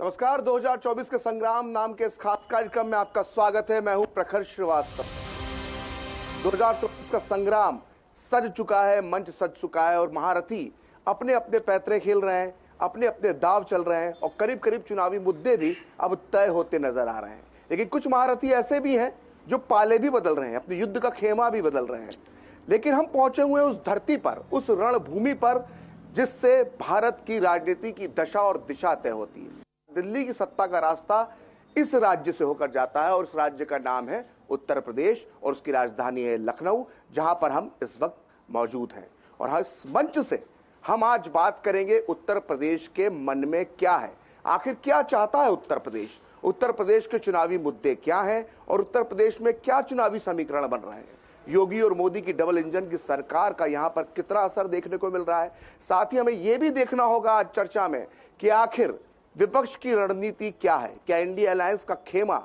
नमस्कार। 2024 के संग्राम नाम के इस खास कार्यक्रम में आपका स्वागत है। मैं हूं प्रखर श्रीवास्तव। 2024 का संग्राम सज चुका है, मंच सज चुका है और महारथी अपने अपने पैतरे खेल रहे हैं, अपने अपने दाव चल रहे हैं और करीब करीब चुनावी मुद्दे भी अब तय होते नजर आ रहे हैं। लेकिन कुछ महारथी ऐसे भी हैं जो पाले भी बदल रहे हैं, अपने युद्ध का खेमा भी बदल रहे हैं। लेकिन हम पहुंचे हुए उस धरती पर, उस रणभूमि पर जिससे भारत की राजनीति की दशा और दिशा तय होती है। दिल्ली की सत्ता का रास्ता इस राज्य से होकर जाता है और उस राज्य का नाम है उत्तर प्रदेश और उसकी राजधानी है लखनऊ, जहां पर हम इस वक्त मौजूद हैं। और इस मंच से हम आज बात करेंगे उत्तर प्रदेश के मन में क्या है, आखिर क्या चाहता है उत्तर प्रदेश, उत्तर प्रदेश के चुनावी मुद्दे क्या हैं और उत्तर प्रदेश में क्या चुनावी समीकरण बन रहे हैं। योगी और मोदी की डबल इंजन की सरकार का यहां पर कितना असर देखने को मिल रहा है। साथ ही हमें यह भी देखना होगा आज चर्चा में कि आखिर विपक्ष की रणनीति क्या है। क्या इंडिया अलायंस का खेमा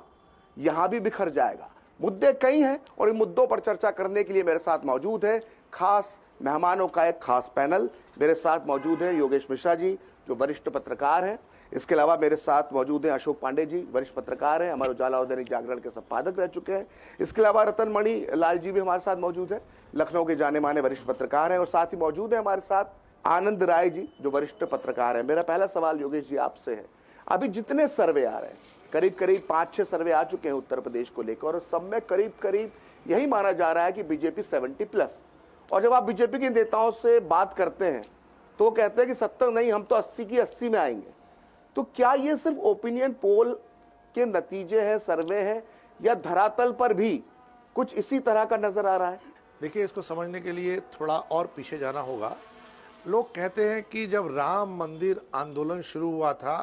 यहां भी बिखर जाएगा। मुद्दे कई हैं और इन मुद्दों पर चर्चा करने के लिए मेरे साथ मौजूद है खास मेहमानों का एक खास पैनल। मेरे साथ मौजूद है योगेश मिश्रा जी जो वरिष्ठ पत्रकार हैं। इसके अलावा मेरे साथ मौजूद हैं अशोक पांडे जी, वरिष्ठ पत्रकार हैं, अमर उजाला और दैनिक जागरण के संपादक रह चुके हैं। इसके अलावा रतन मणि लाल जी भी हमारे साथ मौजूद हैं, लखनऊ के जाने माने वरिष्ठ पत्रकार हैं। और साथ ही मौजूद है हमारे साथ आनंद राय जी जो वरिष्ठ पत्रकार हैं। मेरा पहला सवाल योगेश जी आपसे है, अभी जितने सर्वे आ रहे हैं, करीब करीब 5-6 सर्वे आ चुके हैं उत्तर प्रदेश को लेकर और सब में करीब करीब यही माना जा रहा है कि बीजेपी 70+। और जब आप बीजेपी के नेताओं से बात करते हैं तो वो कहते हैं कि 70 नहीं, हम तो 80 की 80 में आएंगे। तो क्या ये सिर्फ ओपिनियन पोल के नतीजे हैं, सर्वे हैं, या धरातल पर भी कुछ इसी तरह का नजर आ रहा है? देखिए, इसको समझने के लिए थोड़ा और पीछे जाना होगा। लोग कहते हैं कि जब राम मंदिर आंदोलन शुरू हुआ था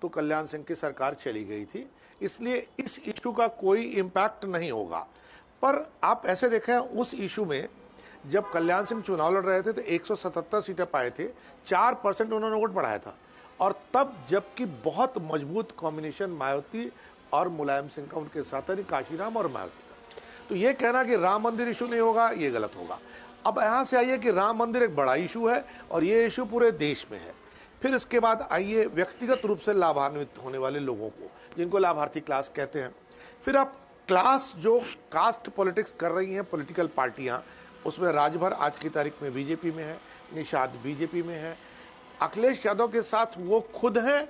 तो कल्याण सिंह की सरकार चली गई थी, इसलिए इस इशू का कोई इम्पैक्ट नहीं होगा। पर आप ऐसे देखें, उस इशू में जब कल्याण सिंह चुनाव लड़ रहे थे तो 177 सीटें पाए थे, 4% उन्होंने वोट बढ़ाया था। और तब जबकि बहुत मजबूत कॉम्बिनेशन मायावती और मुलायम सिंह का उनके साथ है, काशीराम और मायावती का। तो ये कहना कि राम मंदिर इशू नहीं होगा, ये गलत होगा। अब यहाँ से आइए कि राम मंदिर एक बड़ा इशू है और ये इशू पूरे देश में है। फिर इसके बाद आइए व्यक्तिगत रूप से लाभान्वित होने वाले लोगों को, जिनको लाभार्थी क्लास कहते हैं। फिर आप क्लास जो कास्ट पॉलिटिक्स कर रही हैं पॉलिटिकल पार्टियां, उसमें राजभर आज की तारीख में बीजेपी में है, निषाद बीजेपी में है, अखिलेश यादव के साथ वो खुद हैं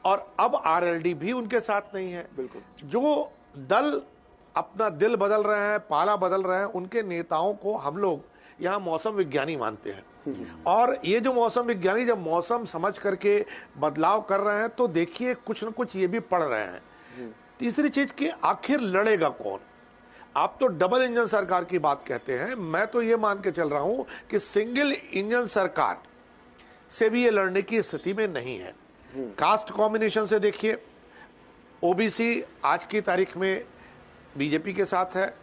और अब आरएलडी भी उनके साथ नहीं है। बिल्कुल, जो दल अपना दिल बदल रहे हैं, पाला बदल रहे हैं, उनके नेताओं को हम लोग यहाँ मौसम विज्ञानी मानते हैं। और ये जो मौसम विज्ञानी जब मौसम समझ करके बदलाव कर रहे हैं तो देखिए कुछ न कुछ ये भी पढ़ रहे हैं। तीसरी चीज कि आखिर लड़ेगा कौन। आप तो डबल इंजन सरकार की बात कहते हैं, मैं तो ये मान के चल रहा हूं कि सिंगल इंजन सरकार से भी ये लड़ने की स्थिति में नहीं है। कास्ट कॉम्बिनेशन से देखिए, ओबीसी आज की तारीख में बीजेपी के साथ है,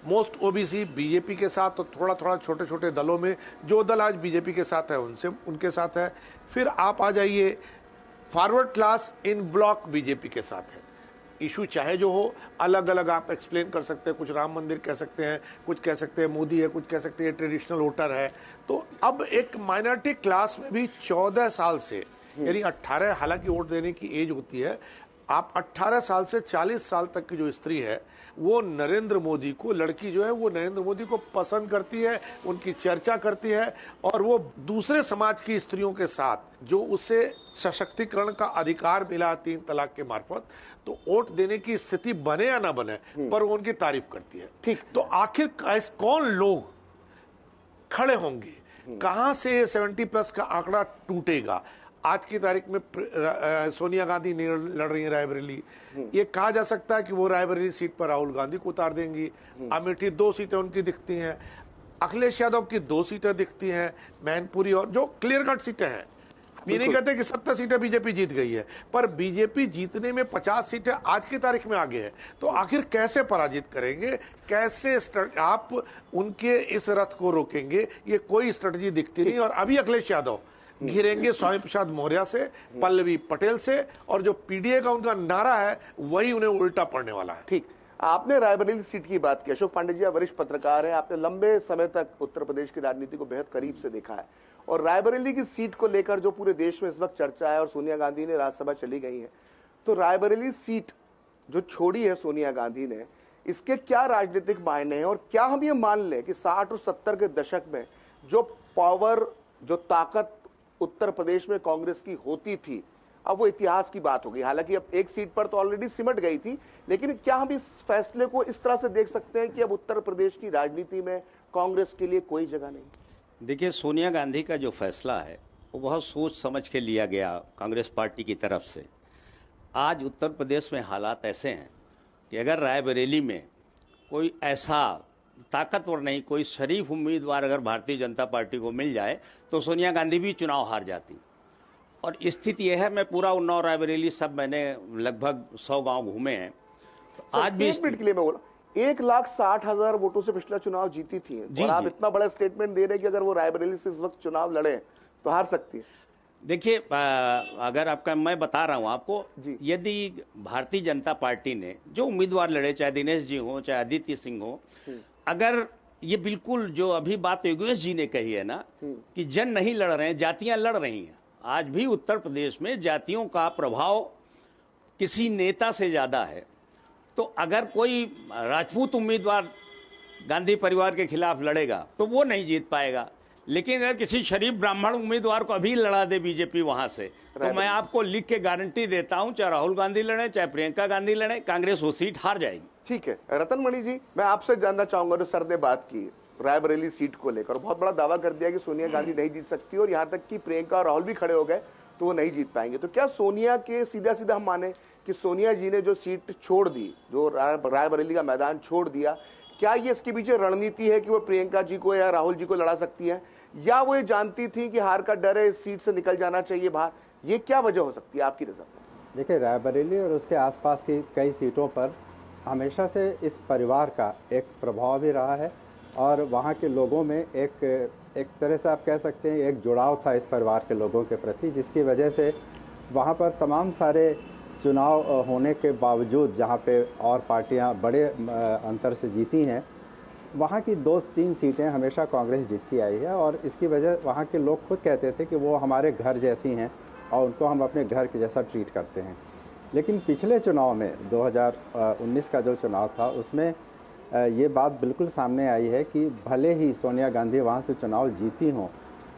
मोस्ट ओबीसी बीजेपी के साथ, तो थोड़ा थोड़ा छोटे छोटे दलों में जो दल आज बीजेपी के साथ है उनसे उनके साथ है। फिर आप आ जाइए, forward class in block BJP के साथ है। इशू चाहे जो हो, अलग अलग आप एक्सप्लेन कर सकते हैं, कुछ राम मंदिर कह सकते हैं, कुछ कह सकते हैं मोदी है, कुछ कह सकते हैं ट्रेडिशनल वोटर है। तो अब एक माइनॉरिटी क्लास में भी 14 साल से, यानी 18, हालांकि वोट देने की एज होती है, आप 18 साल से 40 साल तक की जो स्त्री है वो नरेंद्र मोदी को, लड़की जो है वो नरेंद्र मोदी को पसंद करती है, उनकी चर्चा करती है और वो दूसरे समाज की स्त्रियों के साथ जो उसे सशक्तिकरण का अधिकार मिला 3 तलाक के मार्फत, तो वोट देने की स्थिति बने या ना बने पर वो उनकी तारीफ करती है। ठीक, तो आखिर कौन लोग खड़े होंगे, कहां से ये 70+ का आंकड़ा टूटेगा। आज की तारीख में सोनिया गांधी लड़ रही है रायबरेली, ये कहा जा सकता है कि वो रायबरेली सीट पर राहुल गांधी को उतार देंगी। अमेठी 2 सीटें उनकी दिखती हैं, अखिलेश यादव की 2 सीटें दिखती हैं, मैनपुरी, और जो क्लियर कट सीटें हैं। ये नहीं कहते कि 70 सीटें बीजेपी जीत गई है, पर बीजेपी जीतने में 50 सीटें आज की तारीख में आगे है। तो आखिर कैसे पराजित करेंगे, कैसे आप उनके इस रथ को रोकेंगे, ये कोई स्ट्रेटजी दिखती नहीं। और अभी अखिलेश यादव घिरेंगे स्वामी प्रसाद मौर्य से, पल्लवी पटेल से, और जो पीडीए का उनका नारा है वही उन्हें उल्टा पड़ने वाला है। ठीक, आपने रायबरेली सीट की बात की। अशोक पांडे जी, आप वरिष्ठ पत्रकार हैं, आपने लंबे समय तक उत्तर प्रदेश की राजनीति को बेहद करीब से देखा है और रायबरेली की सीट को लेकर जो पूरे देश में इस वक्त चर्चा है और सोनिया गांधी ने राज्यसभा चली गई है, तो रायबरेली सीट जो छोड़ी है सोनिया गांधी ने, इसके क्या राजनीतिक मायने हैं? और क्या हम ये मान लें कि 60 और 70 के दशक में जो पावर, जो ताकत उत्तर प्रदेश में कांग्रेस की होती थी, अब वो इतिहास की बात हो गई। हालांकि अब एक सीट पर तो ऑलरेडी सिमट गई थी, लेकिन क्या हम इस फैसले को इस तरह से देख सकते हैं कि अब उत्तर प्रदेश की राजनीति में कांग्रेस के लिए कोई जगह नहीं? देखिए, सोनिया गांधी का जो फैसला है वो बहुत सोच समझ के लिया गया कांग्रेस पार्टी की तरफ से। आज उत्तर प्रदेश में हालात ऐसे हैं कि अगर रायबरेली में कोई ऐसा ताकतवर नहीं, कोई शरीफ उम्मीदवार अगर भारतीय जनता पार्टी को मिल जाए तो सोनिया गांधी भी चुनाव हार जाती। और स्थिति यह है, मैं पूरा उन्नाव, रायबरेली सब मैंने लगभग 100 गांव घूमे हैं, तो आज भी मिनट के लिए मैं बोला 1,60,000 वोटों से पिछला चुनाव जीती थी, और आप इतना बड़ा स्टेटमेंट दे रहे हैं कि अगर वो रायबरेली से इस वक्त चुनाव लड़े तो हार सकती है। देखिए, अगर आपका, मैं बता रहा हूं आपको, यदि भारतीय जनता पार्टी ने जो उम्मीदवार लड़े, चाहे दिनेश जी हो चाहे आदित्य सिंह हो, अगर ये बिल्कुल जो अभी बात योगेश जी ने कही है ना कि जन नहीं लड़ रहे हैं, जातियां लड़ रही हैं। आज भी उत्तर प्रदेश में जातियों का प्रभाव किसी नेता से ज्यादा है। तो अगर कोई राजपूत उम्मीदवार गांधी परिवार के खिलाफ लड़ेगा तो वो नहीं जीत पाएगा, लेकिन अगर किसी शरीफ ब्राह्मण उम्मीदवार को अभी लड़ा दे बीजेपी वहां से, तो मैं आपको लिख के गारंटी देता हूं, चाहे राहुल गांधी लड़े चाहे प्रियंका गांधी लड़े, कांग्रेस वो सीट हार जाएगी। ठीक है, रतन मणि जी, मैं आपसे जानना चाहूंगा, जो सर ने बात की रायबरेली सीट को लेकर, बहुत बड़ा दावा कर दिया कि सोनिया गांधी नहीं जीत सकती, और यहां तक कि प्रियंका और राहुल भी खड़े हो गए तो वो नहीं जीत पाएंगे। तो क्या सोनिया के, सीधा सीधा हम माने कि सोनिया जी ने जो सीट छोड़ दी, जो रायबरेली का मैदान छोड़ दिया, क्या ये इसके पीछे रणनीति है कि वो प्रियंका जी को या राहुल जी को लड़ा सकती है, या वो ये जानती थी कि हार का डर है, इस सीट से निकल जाना चाहिए बाहर? ये क्या वजह हो सकती है आपकी नजर में? देखिए, रायबरेली और उसके आसपास की कई सीटों पर हमेशा से इस परिवार का एक प्रभाव भी रहा है, और वहाँ के लोगों में एक तरह से आप कह सकते हैं एक जुड़ाव था इस परिवार के लोगों के प्रति, जिसकी वजह से वहाँ पर तमाम सारे चुनाव होने के बावजूद, जहाँ पे और पार्टियाँ बड़े अंतर से जीती हैं, वहाँ की 2-3 सीटें हमेशा कांग्रेस जीतती आई है। और इसकी वजह वहाँ के लोग खुद कहते थे कि वो हमारे घर जैसी हैं और उनको हम अपने घर के जैसा ट्रीट करते हैं। लेकिन पिछले चुनाव में 2019 का जो चुनाव था, उसमें ये बात बिल्कुल सामने आई है कि भले ही सोनिया गांधी वहाँ से चुनाव जीती हों,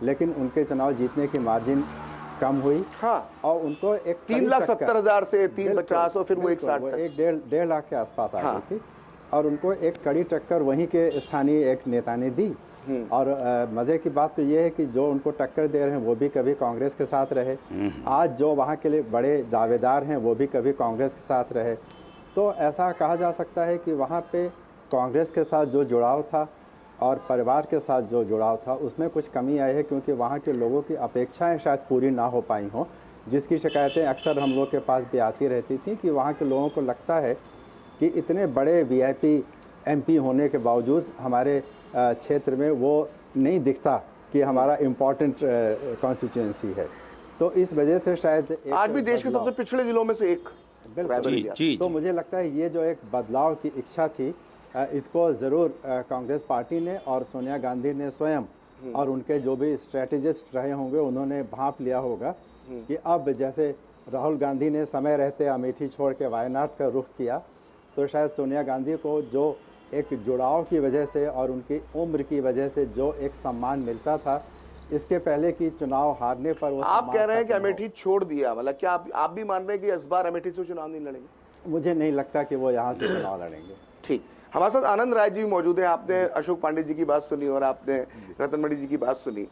लेकिन उनके चुनाव जीतने की मार्जिन कम हुई। हाँ, और उनको एक 3,70,000 से 3,50,000 और फिर वो 1.5 लाख के आसपास आ गई थी, और उनको एक कड़ी टक्कर वहीं के स्थानीय एक नेता ने दी। और मजे की बात तो ये है कि जो उनको टक्कर दे रहे हैं वो भी कभी कांग्रेस के साथ रहे, आज जो वहाँ के लिए बड़े दावेदार हैं वो भी कभी कांग्रेस के साथ रहे। तो ऐसा कहा जा सकता है कि वहाँ पे कांग्रेस के साथ जो जुड़ाव था और परिवार के साथ जो जुड़ाव था, उसमें कुछ कमी आई है, क्योंकि वहाँ के लोगों की अपेक्षाएं शायद पूरी ना हो पाई हों, जिसकी शिकायतें अक्सर हम लोग के पास भी आती रहती थी कि वहाँ के लोगों को लगता है कि इतने बड़े वीआईपी एमपी होने के बावजूद हमारे क्षेत्र में वो नहीं दिखता कि हमारा इम्पोर्टेंट कॉन्स्टिट्यूएंसी है। तो इस वजह से शायद आज भी देश के सबसे पिछड़े जिलों में से एक बिल्कुल। तो मुझे लगता है ये जो एक बदलाव की इच्छा थी, इसको ज़रूर कांग्रेस पार्टी ने और सोनिया गांधी ने स्वयं और उनके जो भी स्ट्रेटेजिस्ट रहे होंगे उन्होंने भांप लिया होगा कि अब जैसे राहुल गांधी ने समय रहते अमेठी छोड़ के वायनाड का रुख किया, तो शायद सोनिया गांधी को जो एक जुड़ाव की वजह से और उनकी उम्र की वजह से जो एक सम्मान मिलता था, इसके पहले की चुनाव हारने पर वो आप कह रहे हैं कि अमेठी छोड़ दिया, मतलब क्या आप भी मान रहे हैं कि इस बार अमेठी से चुनाव नहीं लड़ेंगे? मुझे नहीं लगता कि वो यहाँ से चुनाव लड़ेंगे। ठीक, हमारे साथ आनंद राय जी मौजूद हैं। आपने अशोक पांडे जी की बात सुनी और आपने रतन मणि जी की बात सुनी,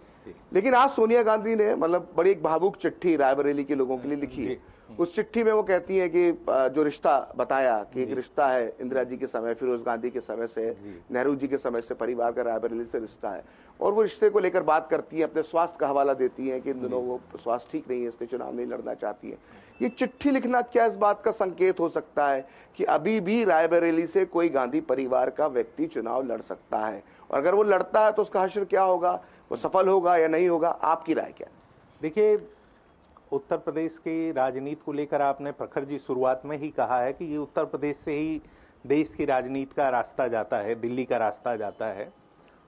लेकिन आज सोनिया गांधी ने मतलब बड़ी एक भावुक चिट्ठी रायबरेली के लोगों के लिए लिखी है। उस चिट्ठी में वो कहती है कि जो रिश्ता बताया कि एक रिश्ता है इंदिरा जी के समय, फिरोज गांधी के समय से, नेहरू जी के समय से परिवार का रायबरेली से रिश्ता है, और वो रिश्ते को लेकर बात करती है, अपने स्वास्थ्य का हवाला देती है कि इन दिनों वो स्वास्थ्य ठीक नहीं है, इसलिए चुनाव नहीं लड़ना चाहती है। ये चिट्ठी लिखना क्या इस बात का संकेत हो सकता है कि अभी भी रायबरेली से कोई गांधी परिवार का व्यक्ति चुनाव लड़ सकता है, और अगर वो लड़ता है तो उसका हश्र क्या होगा, वो सफल होगा या नहीं होगा? आपकी राय क्या है? देखिए, उत्तर प्रदेश की राजनीति को लेकर आपने प्रखर जी शुरुआत में ही कहा है कि ये उत्तर प्रदेश से ही देश की राजनीति का रास्ता जाता है, दिल्ली का रास्ता जाता है।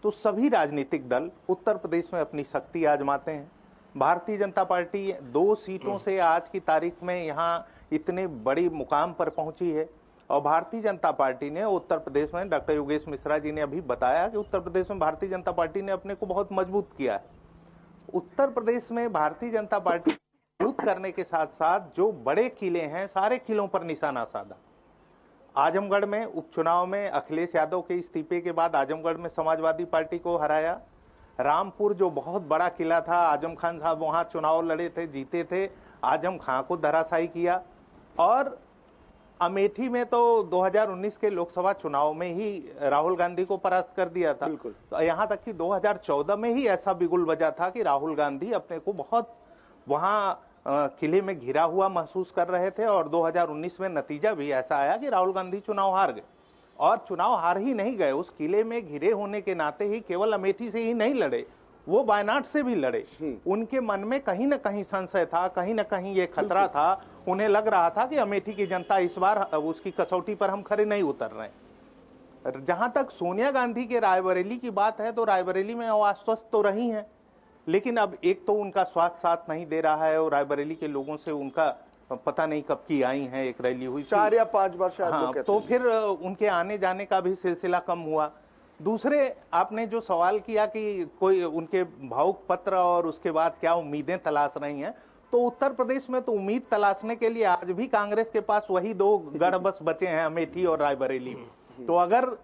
तो सभी राजनीतिक दल उत्तर प्रदेश में अपनी शक्ति आजमाते हैं। भारतीय जनता पार्टी 2 सीटों से आज की तारीख में यहां इतने बड़ी मुकाम पर पहुंची है। और भारतीय जनता पार्टी ने उत्तर प्रदेश में, डॉक्टर योगेश मिश्रा जी ने अभी बताया कि उत्तर प्रदेश में भारतीय जनता पार्टी ने अपने को बहुत मजबूत किया है। उत्तर प्रदेश में भारतीय जनता पार्टी मजबूत करने के साथ साथ जो बड़े किले हैं, सारे किलों पर निशाना साधा। आजमगढ़ में उपचुनाव में अखिलेश यादव के इस्तीफे के बाद आजमगढ़ में समाजवादी पार्टी को हराया। रामपुर जो बहुत बड़ा किला था, आजम खान साहब वहां चुनाव लड़े थे, जीते थे, आजम खान को धराशायी किया। और अमेठी में तो 2019 के लोकसभा चुनाव में ही राहुल गांधी को परास्त कर दिया था। तो यहां तक कि 2014 में ही ऐसा बिगुल बजा था कि राहुल गांधी अपने को बहुत वहां किले में घिरा हुआ महसूस कर रहे थे। और 2019 में नतीजा भी ऐसा आया कि राहुल गांधी चुनाव हार गए। और चुनाव हार ही नहीं गए, उस किले में घिरे होने के नाते ही केवल अमेठी से ही नहीं लड़े, वो वायनाड से भी लड़े। उनके मन में कहीं ना कहीं संशय था, कहीं ना कहीं ये खतरा था। उन्हें लग रहा था कि अमेठी की जनता इस बार उसकी कसौटी पर हम खरे नहीं उतर रहे। जहां तक सोनिया गांधी के रायबरेली की बात है, तो रायबरेली में वो आश्वस्त तो रही हैं, लेकिन अब एक तो उनका स्वास्थ्य साथ नहीं दे रहा है और रायबरेली के लोगों से उनका पता नहीं कब की आई हैं, एक रैली हुई 4 या 5 बार शायद। हाँ, तो फिर उनके आने जाने का भी सिलसिला कम हुआ। दूसरे, आपने जो सवाल किया कि कोई उनके भावुक पत्र और उसके बाद क्या उम्मीदें तलाश रही हैं, तो उत्तर प्रदेश में तो उम्मीद तलाशने के लिए आज भी कांग्रेस के पास वही 2 गढ़ बस बचे हैं, अमेठी और रायबरेली। तो अगर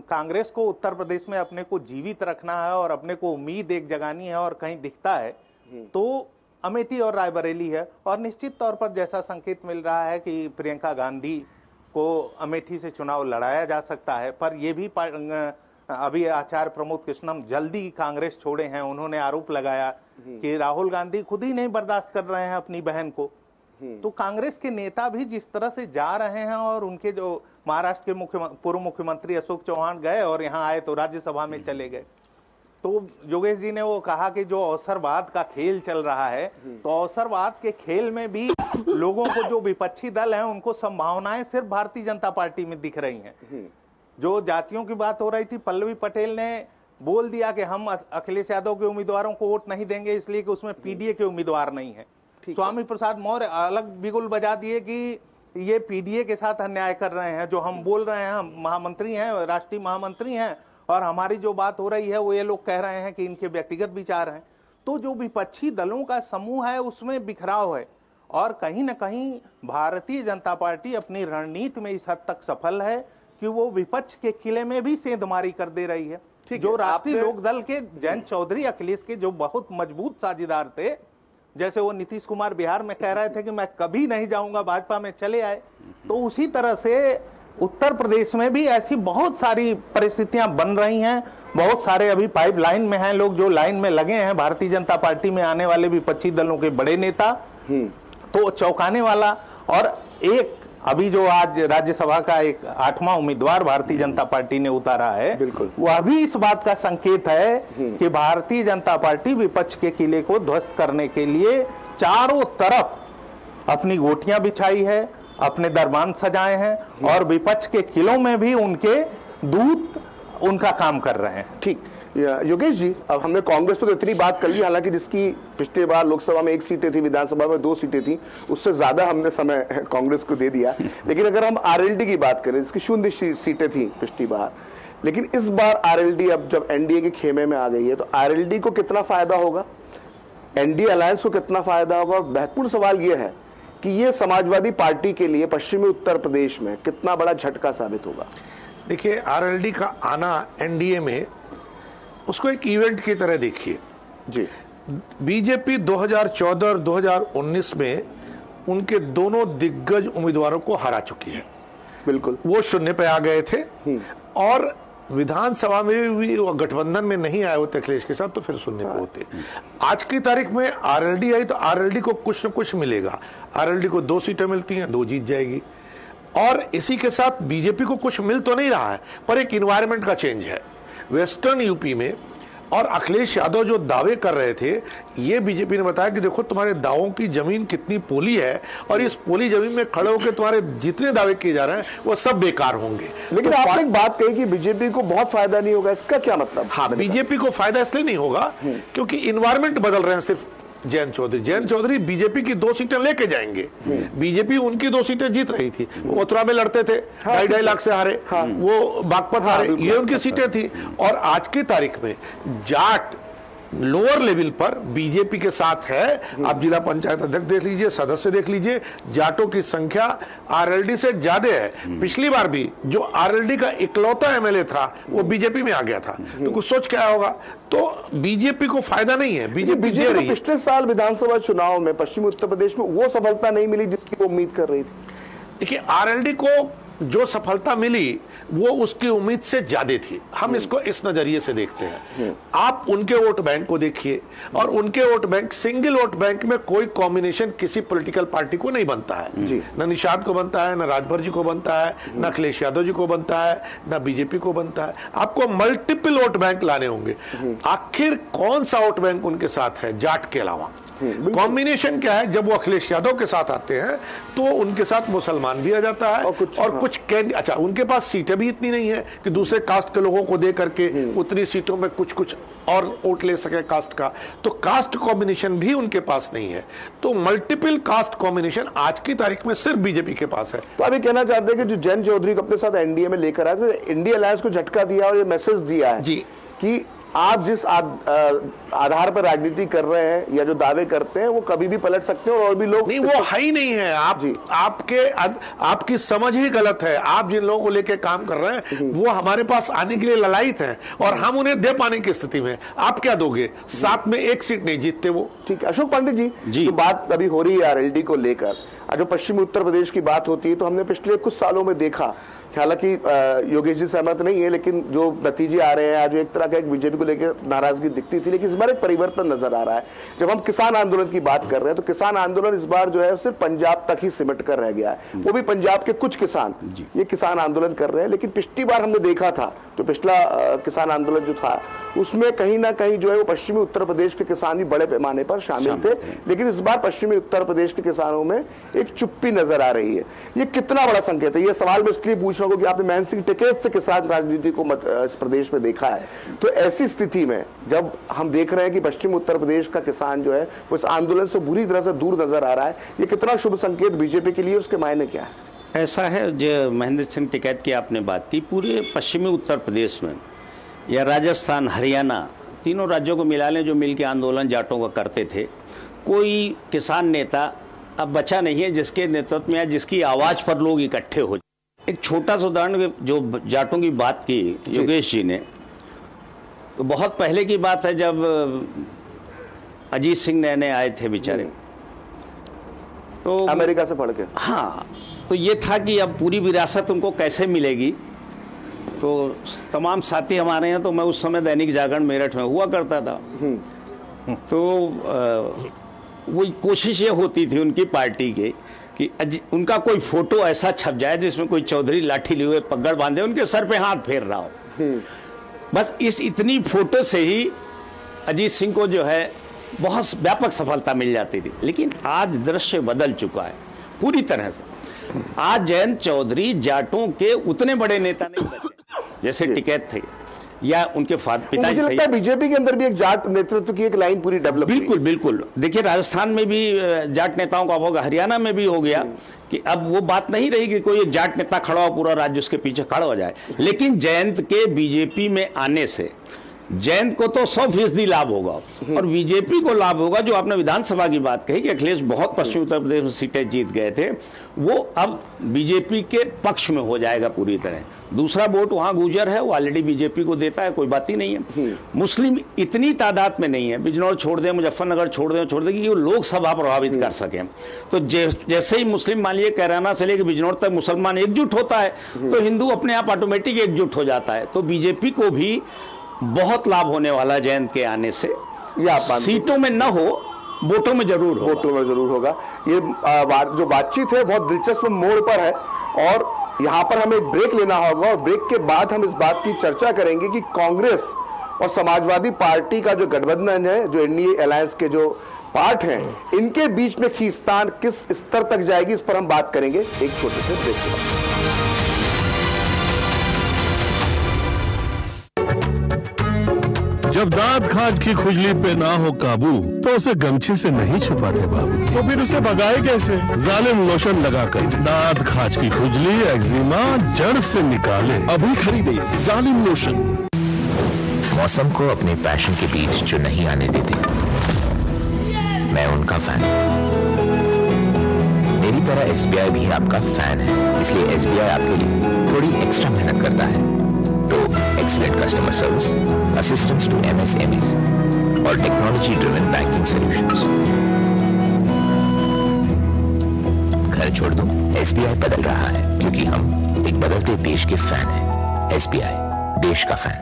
कांग्रेस को उत्तर प्रदेश में अपने को जीवित रखना है और अपने को उम्मीद एक जगानी है और कहीं दिखता है, तो अमेठी और रायबरेली है। और निश्चित तौर पर जैसा संकेत मिल रहा है कि प्रियंका गांधी को अमेठी से चुनाव लड़ाया जा सकता है, पर यह भी अभी आचार्य प्रमोद कृष्णम जल्दी कांग्रेस छोड़े हैं। उन्होंने आरोप लगाया कि राहुल गांधी खुद ही नहीं बर्दाश्त कर रहे हैं अपनी बहन को। तो कांग्रेस के नेता भी जिस तरह से जा रहे हैं, और उनके जो महाराष्ट्र के पूर्व मुख्यमंत्री अशोक चौहान गए और यहाँ आए तो राज्यसभा में चले गए। तो योगेश जी ने वो कहा कि जो अवसरवाद का खेल चल रहा है, तो अवसरवाद के खेल में भी लोगों को, जो विपक्षी दल हैं, उनको संभावनाएं सिर्फ भारतीय जनता पार्टी में दिख रही हैं। जो जातियों की बात हो रही थी, पल्लवी पटेल ने बोल दिया कि हम अखिलेश यादव के उम्मीदवारों को वोट नहीं देंगे, इसलिए कि उसमें पीडीए के उम्मीदवार नहीं है। स्वामी प्रसाद मौर्य अलग बिगुल बजा दिए कि ये पीडीए के साथ अन्याय कर रहे हैं। जो हम बोल रहे हैं, हम महामंत्री हैं, राष्ट्रीय महामंत्री हैं, और हमारी जो बात हो रही है वो ये लोग कह रहे हैं कि इनके व्यक्तिगत विचार हैं। तो जो विपक्षी दलों का समूह है उसमें बिखराव है। और कहीं ना कहीं भारतीय जनता पार्टी अपनी रणनीति में इस हद तक सफल है कि वो विपक्ष के किले में भी सेंधमारी कर दे रही है। जो राष्ट्रीय लोकदल के जयंत चौधरी, अखिलेश के जो बहुत मजबूत साझेदार थे, जैसे वो नीतीश कुमार बिहार में कह रहे थे कि मैं कभी नहीं जाऊंगा, भाजपा में चले आए, तो उसी तरह से उत्तर प्रदेश में भी ऐसी बहुत सारी परिस्थितियां बन रही हैं। बहुत सारे अभी पाइपलाइन में हैं लोग जो लाइन में लगे हैं भारतीय जनता पार्टी में आने वाले विपक्षी दलों के बड़े नेता। तो चौंकाने वाला, और एक अभी जो आज राज्यसभा का एक 8वां उम्मीदवार भारतीय जनता पार्टी ने उतारा है, बिल्कुल वह भी इस बात का संकेत है कि भारतीय जनता पार्टी विपक्ष के किले को ध्वस्त करने के लिए चारों तरफ अपनी गोटियां बिछाई है, अपने दरबान सजाए हैं, और विपक्ष के किलों में भी उनके दूत उनका काम कर रहे हैं। ठीक योगेश जी, अब हमने कांग्रेस पर तो इतनी बात कर ली, हालांकि जिसकी पिछली बार लोकसभा में 1 सीटें थी, विधानसभा में 2 सीटें थी, उससे ज्यादा हमने समय कांग्रेस को दे दिया। लेकिन अगर हम आरएलडी की बात करें, जिसकी 0 सीटें थी पिछली बार, लेकिन इस बार आरएलडी अब जब एनडीए के खेमे में आ गई है, तो आरएलडी को कितना फायदा होगा, एनडीए अलायंस को कितना फायदा होगा? और महत्वपूर्ण सवाल यह है कि ये समाजवादी पार्टी के लिए पश्चिमी उत्तर प्रदेश में कितना बड़ा झटका साबित होगा? देखिए, आरएलडी का आना एनडीए में, उसको एक इवेंट की तरह देखिए जी। बीजेपी 2014 और 2019 में उनके दोनों दिग्गज उम्मीदवारों को हरा चुकी है। बिल्कुल, वो 0 पे आ गए थे, और विधानसभा में भी वो गठबंधन में नहीं आए होते अखिलेश के साथ, तो फिर 0 पे होते। आज की तारीख में आरएलडी आई, तो आरएलडी को कुछ न कुछ मिलेगा। आरएलडी को 2 सीटें मिलती हैं, 2 जीत जाएगी। और इसी के साथ बीजेपी को कुछ मिल तो नहीं रहा है, पर एक इन्वायरमेंट का चेंज है। वेस्टर्न यूपी में और अखिलेश यादव जो दावे कर रहे थे, ये बीजेपी ने बताया कि देखो तुम्हारे दावों की जमीन कितनी पोली है और इस पोली जमीन में खड़े होकर तुम्हारे जितने दावे किए जा रहे हैं वो सब बेकार होंगे। लेकिन तो आपने एक बात कही कि बीजेपी को बहुत फायदा नहीं होगा, इसका क्या मतलब? हाँ, बीजेपी को फायदा इसलिए नहीं होगा क्योंकि इन्वायरमेंट बदल रहे हैं। सिर्फ जयंत चौधरी बीजेपी की 2 सीटें लेके जाएंगे। बीजेपी उनकी 2 सीटें जीत रही थी, वो मथुरा में लड़ते थे, 2.5 लाख से हारे, वो बागपत हारे, ये उनकी सीटें थी। और आज की तारीख में जाट लोअर लेवल पर बीजेपी के साथ है। आप जिला पंचायत अध्यक्ष देख लीजिए, सदस्य देख लीजिए, जाटों की संख्या आरएलडी से ज्यादा है। पिछली बार भी जो आरएलडी का इकलौता एमएलए था वो बीजेपी में आ गया था, तो कुछ सोच क्या होगा। तो बीजेपी को फायदा नहीं है, बीजेपी दे रही है। पिछले साल विधानसभा चुनाव में पश्चिमी उत्तर प्रदेश में वो सफलता नहीं मिली जिसकी वो उम्मीद कर रही थी। देखिए, आरएलडी को जो सफलता मिली वो उसकी उम्मीद से ज्यादा थी। हम इसको इस नजरिए से देखते हैं। आप उनके वोट बैंक को देखिए, और उनके vote bank, single vote bank में कोई कॉम्बिनेशन किसी पॉलिटिकल पार्टी को नहीं बनता है। न निषाद को बनता है, न राजभर जी को बनता है, न अखिलेश यादव जी को बनता है, न बीजेपी को बनता है। आपको मल्टीपल वोट बैंक लाने होंगे। आखिर कौन सा वोट बैंक उनके साथ है जाट के अलावा? कॉम्बिनेशन क्या है? जब वो अखिलेश यादव के साथ आते हैं तो उनके साथ मुसलमान भी आ जाता है, और कुछ अच्छा, उनके पास सीटें भी इतनी नहीं है कि दूसरे कास्ट के लोगों को दे करके उतनी सीटों में कुछ और वोट ले सके कास्ट का। तो कास्ट कॉम्बिनेशन भी उनके पास नहीं है। तो मल्टीपल कास्ट कॉम्बिनेशन आज की तारीख में सिर्फ बीजेपी के पास है। तो अभी कहना चाहते हैं कि जो जयंत चौधरी को अपने साथ एनडीए में लेकर आए थे, इंडिया अलायंस को झटका दिया और ये मैसेज दिया है जी कि आप जिस आधार पर राजनीति कर रहे हैं या जो दावे करते हैं वो कभी भी पलट सकते हैं, और भी लोग नहीं, वो है ही नहीं है। आपकी समझ ही गलत है। आप जिन लोगों को लेके काम कर रहे हैं वो हमारे पास आने के लिए ललायित हैं, और हम उन्हें दे पाने की स्थिति में। आप क्या दोगे? 7 में 1 सीट नहीं जीतते वो। ठीक है अशोक पांडे जी, जो बात अभी हो रही है आरएलडी को लेकर, जो पश्चिमी उत्तर प्रदेश की बात होती है, तो हमने पिछले कुछ सालों में देखा, हालांकि योगेश जी सहमत नहीं है, लेकिन जो नतीजे आ रहे हैं, जो एक तरह का एक बीजेपी को लेकर नाराजगी दिखती थी, लेकिन इस बार एक परिवर्तन नजर आ रहा है। जब हम किसान आंदोलन की बात कर रहे हैं तो किसान आंदोलन इस बार जो है सिर्फ पंजाब तक ही सिमट कर रह गया है। वो भी पंजाब के कुछ किसान ये किसान आंदोलन कर रहे हैं। लेकिन पिछली बार हमने देखा था, जो पिछला किसान आंदोलन जो था, उसमें कहीं ना कहीं जो है वो पश्चिमी उत्तर प्रदेश के किसान भी बड़े पैमाने पर शामिल थे। लेकिन इस बार पश्चिमी उत्तर प्रदेश के किसानों में एक चुप्पी नजर आ रही है। ये कितना बड़ा संकेत है? ये सवाल मैं इसलिए पूछ रहा हूं कि आपने महेंद्र सिंह टिकैत से किसान राजनीति को इस प्रदेश में देखा है। तो ऐसी स्थिति में जब हम देख रहे हैं कि पश्चिम उत्तर प्रदेश का किसान जो है वो इस आंदोलन से बुरी तरह से दूर नजर आ रहा है, ये कितना शुभ संकेत बीजेपी के लिए, उसके मायने क्या है? ऐसा है, जो महेंद्र सिंह टिकैत की आपने बात की, पूरे पश्चिमी उत्तर प्रदेश में या राजस्थान, हरियाणा, तीनों राज्यों को मिला लें जो मिलकर आंदोलन जाटों का करते थे, कोई किसान नेता अब बचा नहीं है जिसके नेतृत्व में या जिसकी आवाज़ पर लोग इकट्ठे हो। एक छोटा सा उदाहरण, जो जाटों की बात की योगेश जी ने, तो बहुत पहले की बात है जब अजीत सिंह नए आए थे बेचारे, तो अमेरिका से पढ़ के, हाँ, तो ये था कि अब पूरी विरासत उनको कैसे मिलेगी। तो तमाम साथी हमारे हैं, तो मैं उस समय दैनिक जागरण मेरठ में हुआ करता था, तो वो कोशिश ये होती थी उनकी पार्टी की कि उनका कोई फोटो ऐसा छप जाए जिसमें कोई चौधरी लाठी लिए हुए पगड़ बांधे उनके सर पे हाथ फेर रहा हो। बस इस इतनी फोटो से ही अजीत सिंह को जो है बहुत व्यापक सफलता मिल जाती थी। लेकिन आज दृश्य बदल चुका है पूरी तरह से। आज जयंत चौधरी जाटों के उतने बड़े नेता नहीं बचे जैसे टिकैत थे या उनके पिताजी थे। मुझे लगता है बीजेपी के अंदर भी एक जाट नेतृत्व की एक लाइन पूरी डेवलप। बिल्कुल बिल्कुल। देखिए, राजस्थान में भी जाट नेताओं का होगा, हरियाणा में भी हो गया कि अब वो बात नहीं रही कि कोई जाट नेता खड़ा हो, पूरा राज्य उसके पीछे खड़ा हो जाए। लेकिन जयंत के बीजेपी में आने से जयंत को तो 100% लाभ होगा, और बीजेपी को लाभ होगा। जो आपने विधानसभा की बात कही कि अखिलेश बहुत पश्चिमी उत्तर प्रदेश में सीटें जीत गए थे, वो अब बीजेपी के पक्ष में हो जाएगा पूरी तरह। दूसरा वोट वहां गुजर है, वो ऑलरेडी बीजेपी को देता है, कोई बात ही नहीं है। मुस्लिम इतनी तादाद में नहीं है, बिजनौर छोड़ दें, मुजफ्फरनगर छोड़ दें कि वो लोकसभा प्रभावित कर सकें। तो जैसे ही मुस्लिम मान लीजिए कैराना से लेकर बिजनौर तक मुसलमान एकजुट होता है तो हिंदू अपने आप ऑटोमेटिक एकजुट हो जाता है। तो बीजेपी को भी बहुत लाभ होने वाला जयंत के आने से। या सीटों में न हो, वोटों में जरूर होगा। वोटों में जरूर होगा। ये जो बातचीत है बहुत दिलचस्प मोड़ पर है, और यहाँ पर हमें एक ब्रेक लेना होगा, और ब्रेक के बाद हम इस बात की चर्चा करेंगे कि कांग्रेस और समाजवादी पार्टी का जो गठबंधन है, जो एनडीए अलायंस के जो पार्ट हैं, इनके बीच में खींचतान किस स्तर तक जाएगी, इस पर हम बात करेंगे एक छोटे से ब्रेक के बाद। जब दांत खाज की खुजली पे ना हो काबू तो उसे गमछे से नहीं छुपाते बाबू, तो फिर उसे भगाए कैसे? जालिम लोशन लगाकर दांत खाज की खुजली एक्जिमा जड़ से निकाले। अभी खरीदे जालिम लोशन। मौसम को अपने पैशन के बीच जो नहीं आने देते, मैं उनका फैन। मेरी तरह एसबीआई भी आपका फैन है, इसलिए एसबीआई आपके लिए थोड़ी एक्स्ट्रा मेहनत करता है। तो excellent customer service, assistance to MSMEs और टेक्नोलॉजी ड्रिवन बैंकिंग सॉल्यूशंस। घर छोड़ दो, एसबीआई बदल रहा है क्योंकि हम एक बदलते देश के फैन हैं। एसबीआई, देश का फैन।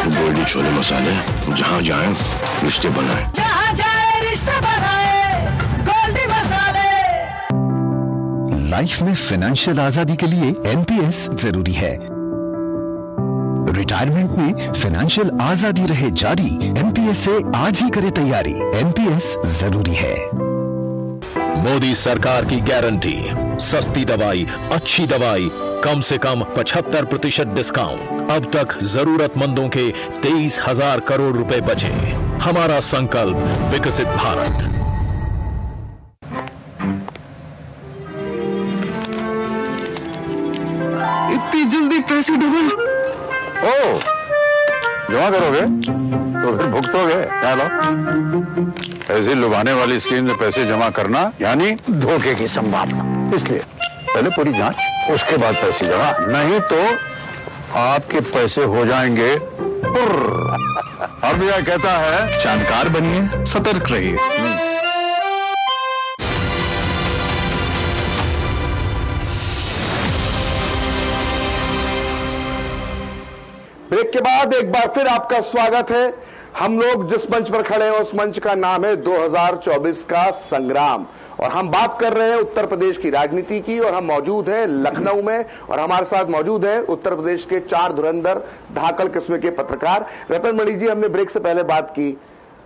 गोल्डी छोले मसाले, जहाँ जाए रिश्ते बनाए, जहाँ जाए रिश्ते बनाए, गोल्डी मसाले। लाइफ में फाइनेंशियल आजादी के लिए एनपीएस जरूरी है। रिटायरमेंट में फाइनेंशियल आजादी रहे जारी, एनपीएस से आज ही करे तैयारी। एनपीएस जरूरी है। मोदी सरकार की गारंटी, सस्ती दवाई, अच्छी दवाई, कम से कम 75% डिस्काउंट। अब तक जरूरतमंदों के 23,000 करोड़ रुपए बचे। हमारा संकल्प विकसित भारत। इतनी जल्दी पैसे डबल? ओ, जमा करोगे तो फिर भुगतोगे। क्या लो, ऐसी लुभाने वाली स्कीम में पैसे जमा करना यानी धोखे की संभावना। इसलिए पहले पूरी जांच, उसके बाद पैसे जमा, नहीं तो आपके पैसे हो जाएंगे। अब यह कहता है जानकार बनिए, सतर्क रहिए। ब्रेक के बाद एक बार फिर आपका स्वागत है। हम लोग जिस मंच पर खड़े हैं उस मंच का नाम है 2024 का संग्राम, और हम बात कर रहे हैं उत्तर प्रदेश की राजनीति की, और हम मौजूद हैं लखनऊ में, और हमारे साथ मौजूद हैं उत्तर प्रदेश के 4 धुरंधर धाकड़ किस्म के पत्रकार। रतन मणि जी, हमने ब्रेक से पहले बात की,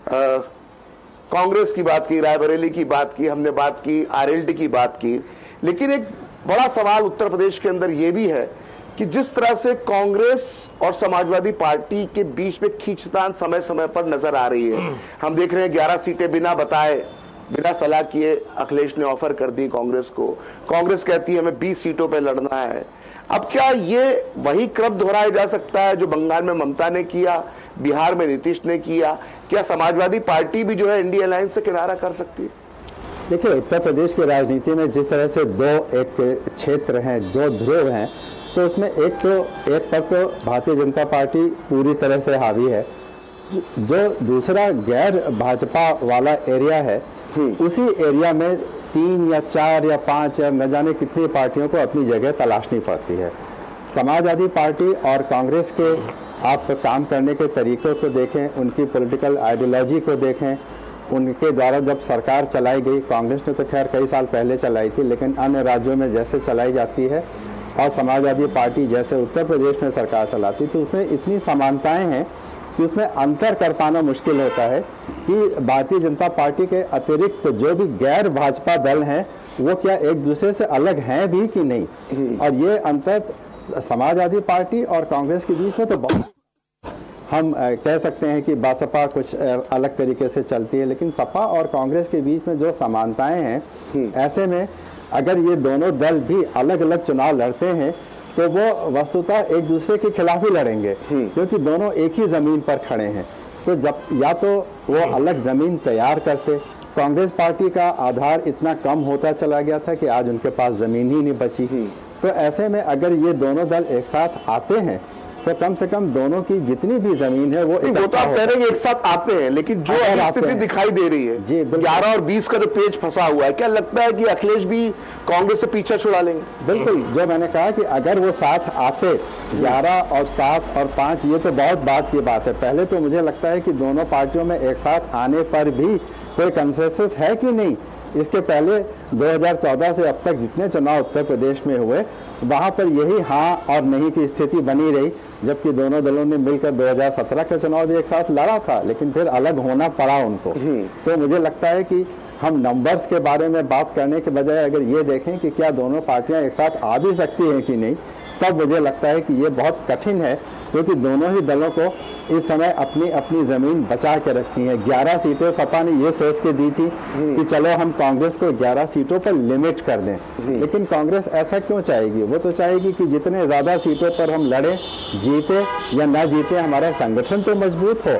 कांग्रेस की बात की, रायबरेली की बात की, हमने बात की आरएलडी की बात की, लेकिन एक बड़ा सवाल उत्तर प्रदेश के अंदर यह भी है कि जिस तरह से कांग्रेस और समाजवादी पार्टी के बीच में खींचतान समय समय पर नजर आ रही है। हम देख रहे हैं 11 सीटें बिना बताए, बिना सलाह किए अखिलेश ने ऑफर कर दी कांग्रेस को। कांग्रेस कहती है हमें 20 सीटों पर लड़ना है। अब क्या ये वही क्रम दोहराया जा सकता है जो बंगाल में ममता ने किया, बिहार में नीतीश ने किया? क्या समाजवादी पार्टी भी जो है इंडिया अलायंस से किनारा कर सकती है? देखिए, उत्तर प्रदेश की राजनीति में जिस तरह से दो एक क्षेत्र हैं, दो ध्रुव हैं, तो उसमें एक पर तो भारतीय जनता पार्टी पूरी तरह से हावी है, जो दूसरा गैर भाजपा वाला एरिया है, उसी एरिया में 3 या 4 या 5 या न जाने कितनी पार्टियों को अपनी जगह तलाशनी पड़ती है। समाजवादी पार्टी और कांग्रेस के आप काम करने के तरीकों को देखें, उनकी पॉलिटिकल आइडियोलॉजी को देखें, उनके द्वारा जब सरकार चलाई गई, कांग्रेस ने तो खैर कई साल पहले चलाई थी, लेकिन अन्य राज्यों में जैसे चलाई जाती है और समाजवादी पार्टी जैसे उत्तर प्रदेश में सरकार चलाती, तो उसमें इतनी समानताएं हैं कि उसमें अंतर कर पाना मुश्किल होता है कि भारतीय जनता पार्टी के अतिरिक्त जो भी गैर भाजपा दल हैं वो क्या एक दूसरे से अलग हैं भी कि नहीं। और ये अंतर समाजवादी पार्टी और कांग्रेस के बीच में तो बहुत, हम कह सकते हैं कि बसपा कुछ अलग तरीके से चलती है, लेकिन सपा और कांग्रेस के बीच में जो समानताएं हैं, ऐसे में अगर ये दोनों दल भी अलग अलग चुनाव लड़ते हैं तो वो वस्तुतः एक दूसरे के खिलाफ ही लड़ेंगे, क्योंकि दोनों एक ही जमीन पर खड़े हैं। तो जब या तो वो अलग जमीन तैयार करते, कांग्रेस पार्टी का आधार इतना कम होता चला गया था कि आज उनके पास जमीन ही नहीं बची। तो ऐसे में अगर ये दोनों दल एक साथ आते हैं तो कम से कम दोनों की जितनी भी जमीन है वो तो आप कह रहे हैं एक साथ आते हैं, लेकिन जो स्थिति दिखाई दे रही है 11 और 20 का जो पेज फंसा हुआ है, क्या लगता है कि अखिलेश भी कांग्रेस से पीछा छुड़ा लेंगे? बिल्कुल, जो मैंने कहा कि अगर वो साथ आते 11 और 7 और 5, ये तो बहुत बात की बात है। पहले तो मुझे लगता है कि दोनों पार्टियों में एक साथ आने पर भी कोई कंसेंसस है कि नहीं, इसके पहले 2014 से अब तक जितने चुनाव उत्तर प्रदेश में हुए वहाँ पर यही हाँ और नहीं की स्थिति बनी रही, जबकि दोनों दलों ने मिलकर 2017 का चुनाव भी एक साथ लड़ा था, लेकिन फिर अलग होना पड़ा उनको। तो मुझे लगता है कि हम नंबर्स के बारे में बात करने के बजाय अगर ये देखें कि क्या दोनों पार्टियां एक साथ आ भी सकती हैं कि नहीं, तब मुझे लगता है कि ये बहुत कठिन है, क्योंकि दोनों ही दलों को इस समय अपनी अपनी ज़मीन बचा के रखनी है। 11 सीटें सपा ने ये सोच के दी थी कि चलो हम कांग्रेस को 11 सीटों पर लिमिट कर दें, लेकिन कांग्रेस ऐसा क्यों चाहेगी? वो तो चाहेगी कि जितने ज़्यादा सीटों पर हम लड़ें, जीते या ना जीते, हमारा संगठन तो मजबूत हो।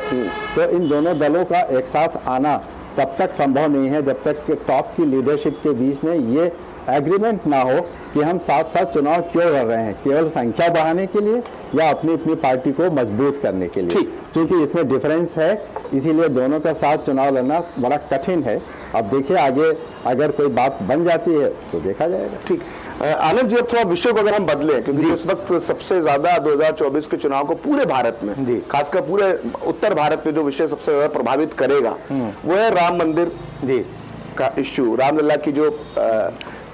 तो इन दोनों दलों का एक साथ आना तब तक संभव नहीं है जब तक कि टॉप की लीडरशिप के बीच में ये एग्रीमेंट ना हो कि हम साथ साथ चुनाव क्यों कर रहे हैं, केवल संख्या बढ़ाने के लिए या अपनी अपनी पार्टी को मजबूत करने के लिए। क्योंकि इसमें डिफरेंस है, इसीलिए दोनों का साथ चुनाव लड़ना बड़ा कठिन है। अब देखिए आगे अगर कोई बात बन जाती है तो देखा जाएगा। ठीक, आनंद जी, अब थोड़ा विषय को अगर हम बदलें, क्योंकि इस वक्त सबसे ज्यादा 2024 के चुनाव को पूरे भारत में, खासकर पूरे उत्तर भारत में जो विषय सबसे ज्यादा प्रभावित करेगा वो है राम मंदिर का इश्यू। रामलला की जो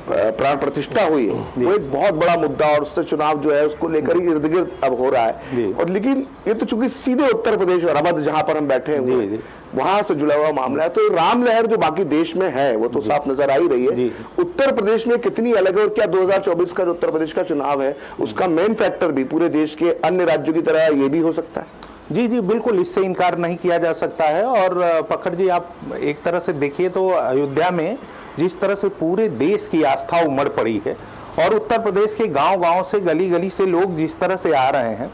प्राण प्रतिष्ठा हुई है वो एक बहुत बड़ा मुद्दा, और उससे चुनाव जो है उसको लेकर ही इर्द गिर्द अब हो रहा है। और लेकिन ये तो चूंकि सीधे उत्तर प्रदेश और अवध जहां पर हम बैठे हुए वहां से जुड़ा हुआ मामला है, तो राम लहर जो बाकी देश में है वो तो साफ नजर आ ही रही है। उत्तर प्रदेश में कितनी अलग है, और क्या 2024 का जो उत्तर प्रदेश का चुनाव है उसका मेन फैक्टर भी पूरे देश के अन्य राज्यों की तरह ये भी हो सकता है? जी जी बिल्कुल, इससे इनकार नहीं किया जा सकता है। और पखड़ जी, आप एक तरह से देखिए तो अयोध्या में जिस तरह से पूरे देश की आस्था उमड़ पड़ी है, और उत्तर प्रदेश के गांव-गांव से, गली गली से लोग जिस तरह से आ रहे हैं,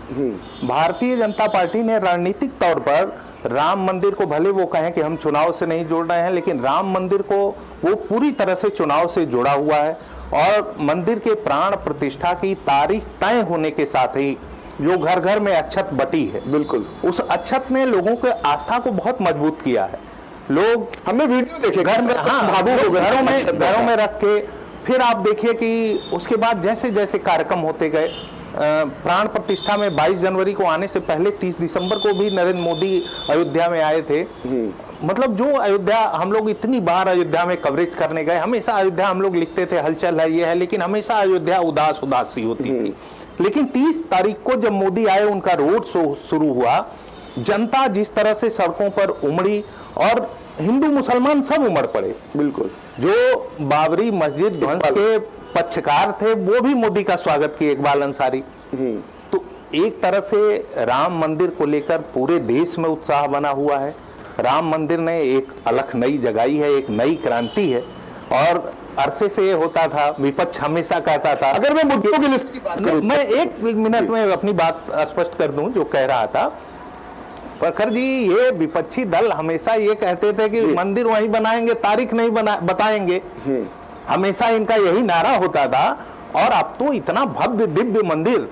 भारतीय जनता पार्टी ने रणनीतिक तौर पर राम मंदिर को, भले वो कहें कि हम चुनाव से नहीं जोड़ रहे हैं, लेकिन राम मंदिर को वो पूरी तरह से चुनाव से जुड़ा हुआ है। और मंदिर के प्राण प्रतिष्ठा की तारीख तय होने के साथ ही जो घर घर में अक्षत बटी है, बिल्कुल उस अक्षत ने लोगों के आस्था को बहुत मजबूत किया है। लोग, हमने वीडियो देखे घर में, हाँ, घरों में रख के, फिर आप देखिए कि उसके बाद जैसे जैसे कार्यक्रम होते गए, प्राण प्रतिष्ठा में 22 जनवरी को आने से पहले 30 दिसंबर को भी नरेंद्र मोदी अयोध्या में आए थे। मतलब जो अयोध्या, हम लोग इतनी बार अयोध्या में कवरेज करने गए, हमेशा अयोध्या हम लोग लिखते थे हलचल है, ये है, लेकिन हमेशा अयोध्या उदास सी होती थी। लेकिन 30 तारीख को जब मोदी आए, उनका रोड शो शुरू हुआ, जनता जिस तरह से सड़कों पर उमड़ी, और हिंदू मुसलमान सब उमड़ पड़े। बिल्कुल, जो बाबरी मस्जिद ध्वंस के पक्षकार थे वो भी मोदी का स्वागत किए, इकबाल अंसारी। तो एक तरह से राम मंदिर को लेकर पूरे देश में उत्साह बना हुआ है। राम मंदिर ने एक अलग नई जगाई है, एक नई क्रांति है। और अरसे से ये होता था, विपक्ष हमेशा कहता था, अगर मैं मुद्दों की लिस्ट की बात करूं, मैं एक मिनट में अपनी बात स्पष्ट कर दूं, जो कह रहा था प्रखर जी, ये विपक्षी दल हमेशा ये कहते थे कि मंदिर वहीं बनाएंगे, तारीख नहीं बताएंगे, हमेशा इनका यही नारा होता था। और अब तो इतना भव्य दिव्य मंदिर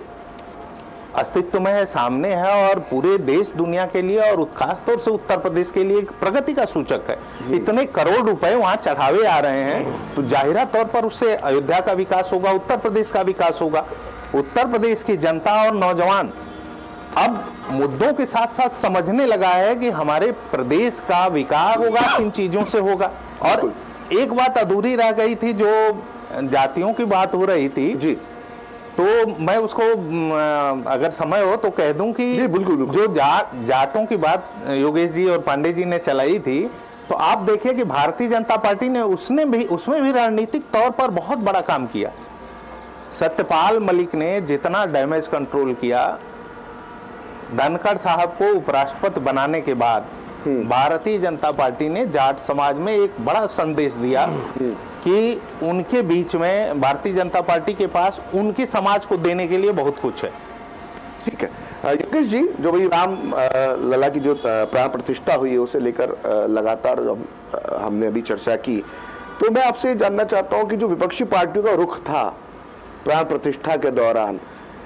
अस्तित्व में है, सामने है, और पूरे देश दुनिया के लिए और खास तौर से उत्तर प्रदेश के लिए एक प्रगति का सूचक है। इतने करोड़ रुपए वहां चढ़ावे आ रहे हैं, तो जाहिरा तौर पर उससे अयोध्या का विकास होगा, उत्तर प्रदेश का विकास होगा। उत्तर प्रदेश की जनता और नौजवान अब मुद्दों के साथ साथ समझने लगा है कि हमारे प्रदेश का विकास होगा, किन चीजों से होगा। और एक बात अधूरी रह गई थी, जो जातियों की बात हो रही थी जी, तो मैं उसको अगर समय हो तो कह दूं कि बिल्कुल। जो जाटों की बात योगेश जी और पांडे जी ने चलाई थी, तो आप देखिए कि भारतीय जनता पार्टी ने उसमें भी रणनीतिक तौर पर बहुत बड़ा काम किया। सत्यपाल मलिक ने जितना डैमेज कंट्रोल किया, धनखड़ साहब को उपराष्ट्रपति बनाने के बाद भारतीय जनता पार्टी ने जाट समाज में एक बड़ा संदेश दिया कि उनके बीच में, भारतीय जनता पार्टी के पास उनके समाज को देने के लिए बहुत कुछ है। ठीक है योगेश जी, जो भाई राम लला की जो प्राण प्रतिष्ठा हुई है उसे लेकर लगातार हमने अभी चर्चा की, तो मैं आपसे जानना चाहता हूं कि जो विपक्षी पार्टियों का रुख था प्राण प्रतिष्ठा के दौरान,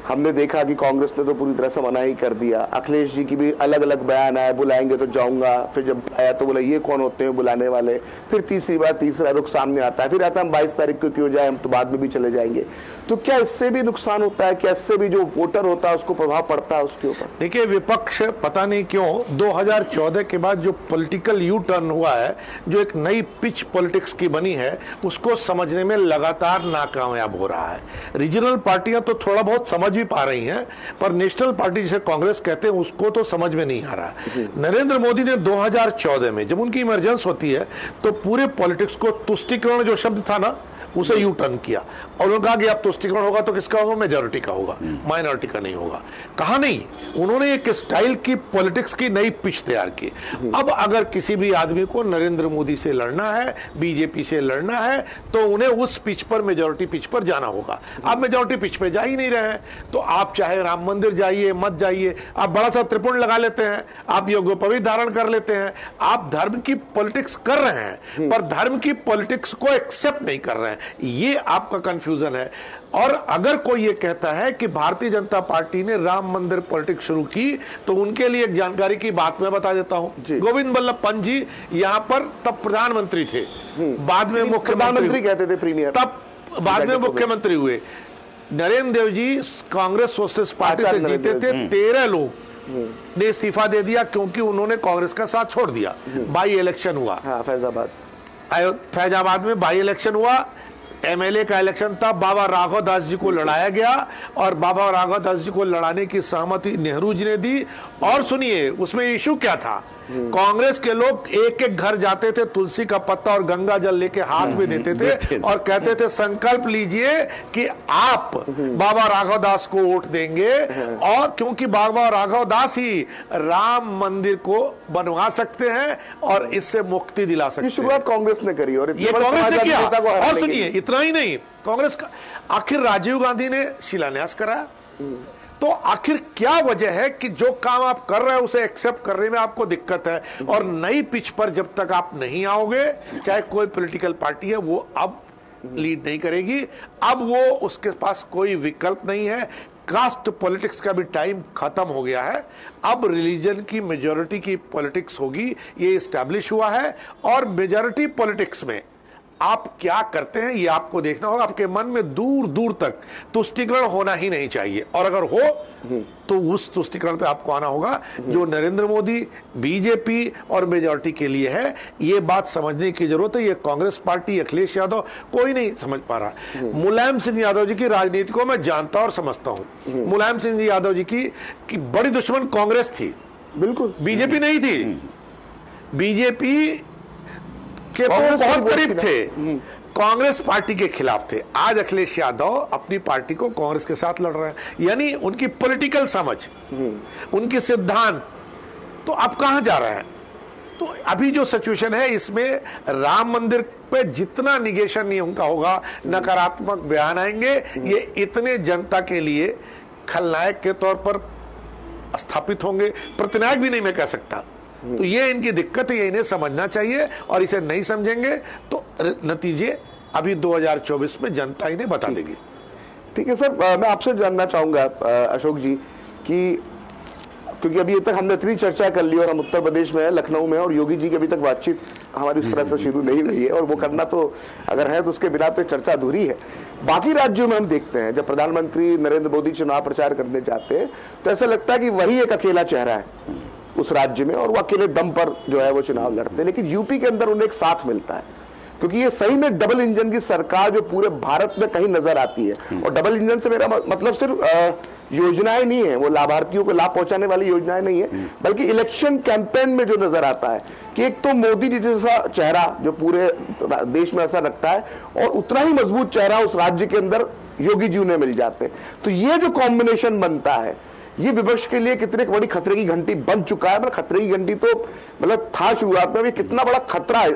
हमने देखा कि कांग्रेस ने तो पूरी तरह से मना ही कर दिया। अखिलेश जी की भी अलग अलग बयान आया, बुलाएंगे तो जाऊंगा, फिर जब आया तो बोला ये कौन होते हैं बुलाने वाले, फिर तीसरी बार तीसरा रुख सामने आता है, फिर आता है हम 22 तारीख को क्यों जाए, हम तो बाद में भी चले जाएंगे। तो क्या इससे भी नुकसान होता है, क्या इससे भी जो वोटर होता है उसको प्रभाव पड़ता है उसके ऊपर? देखिए, विपक्ष पता नहीं क्यों 2014 के बाद जो पॉलिटिकल यू टर्न हुआ है, जो एक नई पिच पॉलिटिक्स की बनी है, उसको समझने में लगातार नाकामयाब हो रहा है। रीजनल पार्टियां तो थोड़ा बहुत समझ भी पा रही हैं, पर नेशनल पार्टी जिसे कांग्रेस कहते हैं उसको तो समझ में नहीं आ रहा है। नरेंद्र मोदी ने 2014 में जब उनकी इमरजेंस होती है तो पूरे पॉलिटिक्स को तुष्टीकरण जो शब्द था ना, उसे यू टर्न किया और उन्होंने कहा कि अब तुष्टीकरण होगा तो किसका होगा, मेजॉरिटी का होगा, माइनॉरिटी का नहीं होगा। कहा नहीं, उन्होंने एक स्टाइल की पॉलिटिक्स की नई पिच तैयार की। अब अगर किसी भी आदमी को नरेंद्र मोदी से लड़ना है, बीजेपी से लड़ना है, तो उन्हें उस पिच पर, मेजॉरिटी पिच पर जाना होगा। आप मेजॉरिटी पिच पे जा ही नहीं रहे हैं, तो आप चाहे राम मंदिर जाइए मत जाइए, आप बड़ा सा त्रिपुंड लगा लेते हैं, आप योगोपवीत धारण कर लेते हैं, आप धर्म की पॉलिटिक्स कर रहे हैं पर धर्म की पॉलिटिक्स को एक्सेप्ट नहीं कर रहे हैं। ये आपका कंफ्यूजन है। और अगर कोई ये कहता है कि भारतीय जनता पार्टी ने राम मंदिर पॉलिटिक्स शुरू की, तो उनके लिए एक जानकारी की बात मैं बता देता हूं। गोविंद बल्लभ पंत जी यहां पर तब प्रधानमंत्री थे, बाद में मुख्यमंत्री कहते थे, प्रीमियर, तब बाद में मुख्यमंत्री हुए। नरेंद्र देव जी कांग्रेस सोशलिस्ट पार्टी से जीते थे, 13 लोग ने इस्तीफा दे दिया क्योंकि उन्होंने कांग्रेस का साथ छोड़ दिया। बाई इलेक्शन हुआ फैजाबाद में, बाई इलेक्शन हुआ, एमएलए का इलेक्शन था, बाबा राघव दास जी को लड़ाया गया और बाबा राघव दास जी को लड़ाने की सहमति नेहरू जी ने दी। और सुनिए उसमें इशू क्या था, कांग्रेस के लोग एक एक घर जाते थे, तुलसी का पत्ता और गंगा जल लेके हाथ में देते थे और कहते थे संकल्प लीजिए कि आप बाबा राघव दास को वोट देंगे, और क्योंकि बाबा राघव दास ही राम मंदिर को बनवा सकते हैं और इससे मुक्ति दिला सकते हैं। शुरुआत कांग्रेस ने करी और ये कांग्रेस ने किया। और सुनिए, इतना ही नहीं, कांग्रेस का आखिर राजीव गांधी ने शिलान्यास कराया। तो आखिर क्या वजह है कि जो काम आप कर रहे हैं उसे एक्सेप्ट करने में आपको दिक्कत है? और नई पिच पर जब तक आप नहीं आओगे, चाहे कोई पॉलिटिकल पार्टी है, वो अब लीड नहीं करेगी। अब वो उसके पास कोई विकल्प नहीं है। कास्ट पॉलिटिक्स का भी टाइम खत्म हो गया है। अब रिलीजन की मेजॉरिटी की पॉलिटिक्स होगी, ये एस्टैब्लिश हुआ है। और मेजॉरिटी पॉलिटिक्स में आप क्या करते हैं ये आपको देखना होगा। आपके मन में दूर दूर तक तुष्टीकरण होना ही नहीं चाहिए, और अगर हो तो उस तुष्टीकरण पे आपको आना होगा जो नरेंद्र मोदी, बीजेपी और मेजॉरिटी के लिए है। ये बात समझने की जरूरत है। ये कांग्रेस पार्टी, अखिलेश यादव, कोई नहीं समझ पा रहा। मुलायम सिंह यादव जी की राजनीति को मैं जानता और समझता हूं। मुलायम सिंह यादव जी की बड़ी दुश्मन कांग्रेस थी, बिल्कुल बीजेपी नहीं थी। बीजेपी के तो बहुत करीब थे, कांग्रेस पार्टी के खिलाफ थे। आज अखिलेश यादव अपनी पार्टी को कांग्रेस के साथ लड़ रहे हैं, यानी उनकी पॉलिटिकल समझ, उनकी सिद्धांत तो अब कहां जा रहे हैं। तो अभी जो सिचुएशन है इसमें राम मंदिर पे जितना निगेशन नहीं उनका होगा, नकारात्मक बयान आएंगे, ये इतने जनता के लिए खलनायक के तौर पर स्थापित होंगे, प्रतिनायक भी नहीं मैं कह सकता। तो ये इनकी दिक्कत है, ये इन्हें समझना चाहिए, और इसे नहीं समझेंगे तो नतीजे अभी 2024 में जनता इन्हें बता देगी। ठीक है सर, मैं आपसे जानना चाहूंगा अशोक जी कि क्योंकि अभी तक हमने इतनी चर्चा कर ली और हम उत्तर प्रदेश में है, लखनऊ में, और योगी जी की अभी तक बातचीत हमारी उस तरह से शुरू नहीं हुई है, और वो करना तो अगर है तो उसके बिना तो चर्चा अधूरी है। बाकी राज्यों में हम देखते हैं जब प्रधानमंत्री नरेंद्र मोदी चुनाव प्रचार करने जाते हैं तो ऐसा लगता है कि वही एक अकेला चेहरा है उस राज्य में, और वो अकेले दम पर जो है वो चुनाव लड़ते हैं। लेकिन यूपी के अंदर उन्हें एक साथ मिलता है, क्योंकि ये सही में डबल इंजन की सरकार जो पूरे भारत में कहीं नजर आती है। और डबल इंजन से मेरा मतलब सिर्फ योजनाएं नहीं है, वो लाभार्थियों को लाभ पहुंचाने वाली योजनाएं नहीं है, बल्कि इलेक्शन कैंपेन में जो नजर आता है कि एक तो मोदी जी जैसा चेहरा जो पूरे देश में असर रखता है, और उतना ही मजबूत चेहरा उस राज्य के अंदर योगी जी उन्हें मिल जाते हैं। तो ये जो कॉम्बिनेशन बनता है, ये विपक्ष के लिए कितने बड़ी खतरे की घंटी बन चुका है। मतलब खतरे की घंटी तो मतलब था शुरुआत में, कितना बड़ा खतरा है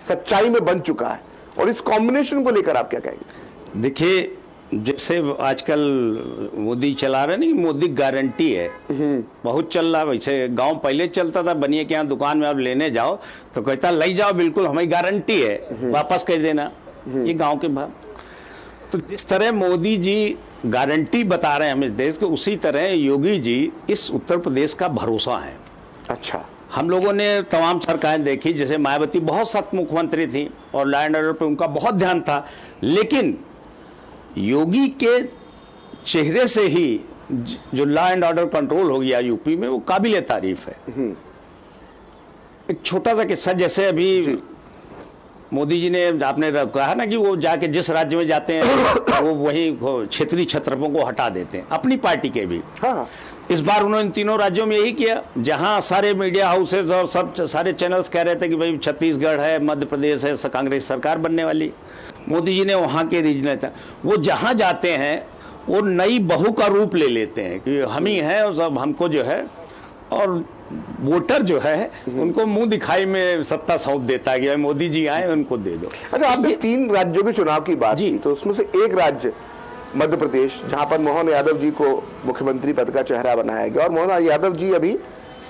सच्चाई में बन चुका है। और इस कॉम्बिनेशन को लेकर आप क्या कहेंगे? देखिए, जैसे आजकल मोदी चला रहे नहीं, मोदी गारंटी है, बहुत चल रहा है। वैसे गांव पहले चलता था, बनिए के यहाँ दुकान में आप लेने जाओ तो कहता ले जाओ, बिल्कुल हमारी गारंटी है, वापस कर देना, ये गांव के भाव। तो जिस तरह मोदी जी गारंटी बता रहे हैं हम इस देश के, उसी तरह योगी जी इस उत्तर प्रदेश का भरोसा है। अच्छा, हम लोगों ने तमाम सरकारें देखी, जैसे मायावती बहुत सख्त मुख्यमंत्री थी और लॉ एंड ऑर्डर पे उनका बहुत ध्यान था, लेकिन योगी के चेहरे से ही जो लॉ एंड ऑर्डर कंट्रोल हो गया यूपी में, वो काबिल तारीफ है। एक छोटा सा किस्सा, जैसे अभी मोदी जी ने, आपने कहा ना कि वो जाके जिस राज्य में जाते हैं वो वही क्षेत्रीय छत्रपों को हटा देते हैं, अपनी पार्टी के भी। हाँ। इस बार उन्होंने इन तीनों राज्यों में यही किया, जहां सारे मीडिया हाउसेज और सब सारे चैनल्स कह रहे थे कि भाई छत्तीसगढ़ है, मध्य प्रदेश है, कांग्रेस सरकार बनने वाली। मोदी जी ने वहां के रीजनल था, वो जहां जाते हैं वो नई बहू का रूप ले लेते हैं कि हम ही हैं और सब हमको जो है, और वोटर जो है उनको मुंह दिखाई में सत्ता सौंप देता है कि मोदी जी आए उनको दे दो। अच्छा, आपने 3 राज्यों के चुनाव की बात की, तो उसमें से एक राज्य मध्य प्रदेश, जहां पर मोहन यादव जी को मुख्यमंत्री पद का चेहरा बनाया गया, और मोहन यादव जी अभी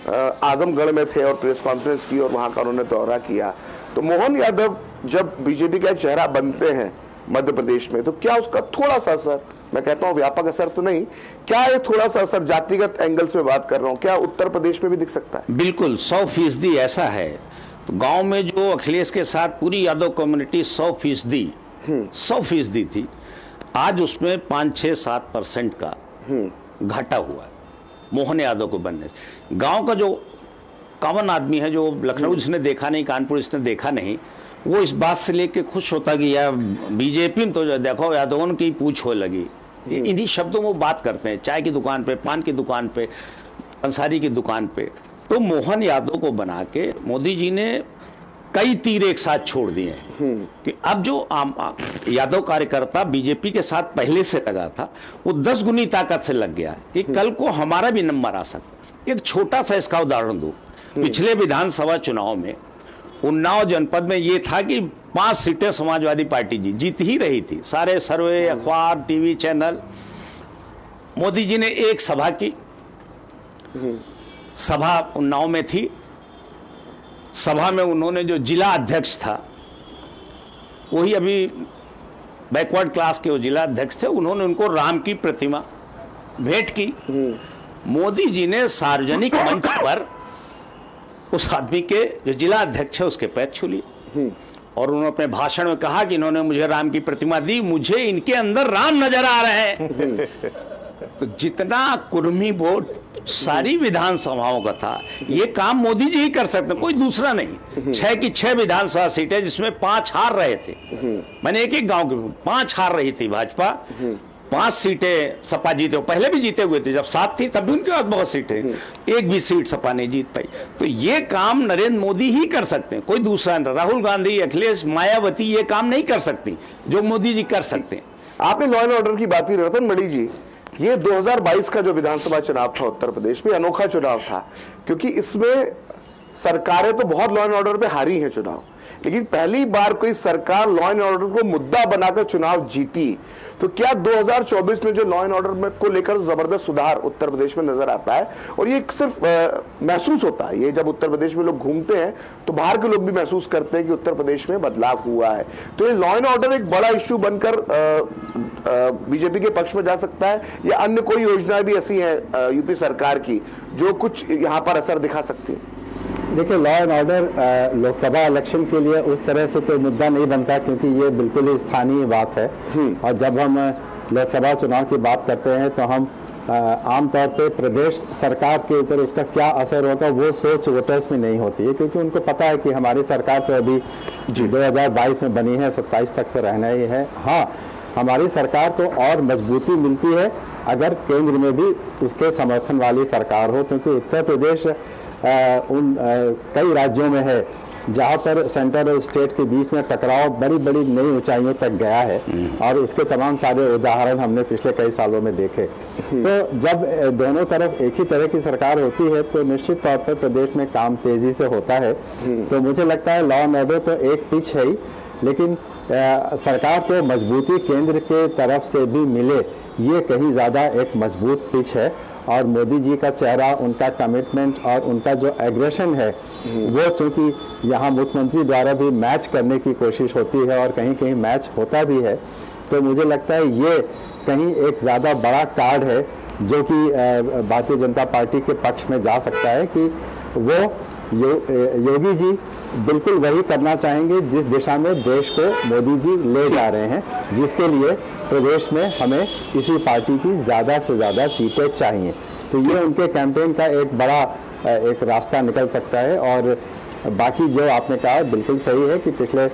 आजमगढ़ में थे और प्रेस कॉन्फ्रेंस की और वहां का उन्होंने दौरा किया। तो मोहन यादव जब बीजेपी का चेहरा बनते हैं मध्य प्रदेश में, तो क्या उसका थोड़ा सा असर, मैं कहता हूं व्यापक असर तो नहीं, क्या ये थोड़ा सा असर, जातिगत एंगल्स में बात कर रहा हूं, क्या उत्तर प्रदेश में भी दिख सकता है? बिल्कुल 100% ऐसा है। तो गांव में जो अखिलेश के साथ पूरी यादव कम्युनिटी 100% थी, आज उसमें 5-6-7% का घाटा हुआ है मोहन यादव को बनने से। गांव का जो कॉमन आदमी है, जो लखनऊ जिसने देखा नहीं, कानपुर इसने देखा नहीं, वो इस बात से लेके खुश होता कि यार बीजेपी में तो देखो यादवों की पूछ हो लगी। इन्हीं शब्दों में वो बात करते हैं, चाय की दुकान पे, पान की दुकान पे, पंसारी की दुकान पे। तो मोहन यादव को बना के मोदी जी ने कई तीर एक साथ छोड़ दिए हैं कि अब जो यादव कार्यकर्ता बीजेपी के साथ पहले से लगा था, वो 10 गुनी ताकत से लग गया कि कल को हमारा भी नंबर आ सकता। एक छोटा सा इसका उदाहरण दूं, पिछले विधानसभा चुनाव में उन्नाव जनपद में ये था कि 5 सीटें समाजवादी पार्टी जीत ही रही थी, सारे सर्वे, अखबार, टीवी चैनल। मोदी जी ने एक सभा की, सभा उन्नाव में थी, सभा में उन्होंने जो जिला अध्यक्ष था, वही अभी बैकवर्ड क्लास के वो जिला अध्यक्ष थे, उन्होंने उनको राम की प्रतिमा भेंट की। मोदी जी ने सार्वजनिक मंच पर उस आदमी के जो जिला अध्यक्ष है उसके पैर छू लिए और उन्होंने अपने भाषण में कहा कि इन्होंने मुझे राम की प्रतिमा दी, मुझे इनके अंदर राम नजर आ रहे हैं। तो जितना कुर्मी वोट सारी विधानसभाओं का था, ये काम मोदी जी ही कर सकते, कोई दूसरा नहीं। 6 की 6 विधानसभा सीटें, जिसमें 5 हार रहे थे। मैंने एक गांव के 5 हार रही थी भाजपा, 5 सीटें सपा जीते, पहले भी जीते हुए थे, जब 7 थी तब भी उनके पास बहुत सीटें, एक भी सीट सपा नहीं जीत पाई। तो ये काम नरेंद्र मोदी ही कर सकते हैं, कोई दूसरा नहीं। राहुल गांधी, अखिलेश, मायावती ये काम नहीं कर सकती जो मोदी जी कर सकते हैं। आपने लॉ एंड ऑर्डर की बात की, रतन मणि जी, ये 2022 का जो विधानसभा चुनाव था उत्तर प्रदेश में, अनोखा चुनाव था, क्योंकि इसमें सरकारें तो बहुत लॉ एंड ऑर्डर पे हारी हैं चुनाव, लेकिन पहली बार कोई सरकार लॉ एंड ऑर्डर को मुद्दा बनाकर चुनाव जीती। तो क्या 2024 में जो लॉ एंड ऑर्डर को लेकर जबरदस्त सुधार उत्तर प्रदेश में नजर आता है? और ये सिर्फ महसूस होता है, ये जब उत्तर प्रदेश में लोग घूमते हैं तो बाहर के लोग भी महसूस करते हैं कि उत्तर प्रदेश में बदलाव हुआ है। तो ये लॉ एंड ऑर्डर एक बड़ा इश्यू बनकर बीजेपी के पक्ष में जा सकता है, या अन्य कोई योजनाएं भी ऐसी हैं यूपी सरकार की जो कुछ यहाँ पर असर दिखा सकती है? देखिए, law and order Lok Sabha election के लिए उस तरह से तो मुद्दा नहीं बनता, क्योंकि ये बिल्कुल ही स्थानीय बात है। और जब हम लोकसभा चुनाव की बात करते हैं तो हम आमतौर पे प्रदेश सरकार के ऊपर उसका क्या असर होगा वो सोच वोटर्स में नहीं होती है, क्योंकि उनको पता है कि हमारी सरकार तो अभी 2022 में बनी है, 27 तक तो रहना ही है। हाँ, हमारी सरकार को और मजबूती मिलती है अगर केंद्र में भी उसके समर्थन वाली सरकार हो, क्योंकि उत्तर प्रदेश कई राज्यों में है जहाँ पर सेंटर और स्टेट के बीच में टकराव बड़ी बड़ी नई ऊंचाइयों तक गया है, और इसके तमाम सारे उदाहरण हमने पिछले कई सालों में देखे। तो जब दोनों तरफ एक ही तरह की सरकार होती है तो निश्चित तौर पर प्रदेश में काम तेजी से होता है। तो मुझे लगता है लॉ एंड ऑर्डर तो एक पिच है ही, लेकिन सरकार को मजबूती केंद्र के तरफ से भी मिले, ये कहीं ज़्यादा एक मजबूत पिच है। और मोदी जी का चेहरा, उनका कमिटमेंट और उनका जो एग्रेशन है, वो चूँकि यहाँ मुख्यमंत्री द्वारा भी मैच करने की कोशिश होती है और कहीं कहीं मैच होता भी है, तो मुझे लगता है ये कहीं एक ज़्यादा बड़ा कार्ड है जो कि भारतीय जनता पार्टी के पक्ष में जा सकता है कि वो योगी जी बिल्कुल वही करना चाहेंगे जिस दिशा में देश को मोदी जी ले जा रहे हैं, जिसके लिए प्रदेश में हमें इसी पार्टी की ज़्यादा से ज़्यादा सीटें चाहिए। तो ये उनके कैंपेन का एक बड़ा एक रास्ता निकल सकता है। और बाकी जो आपने कहा बिल्कुल सही है कि पिछले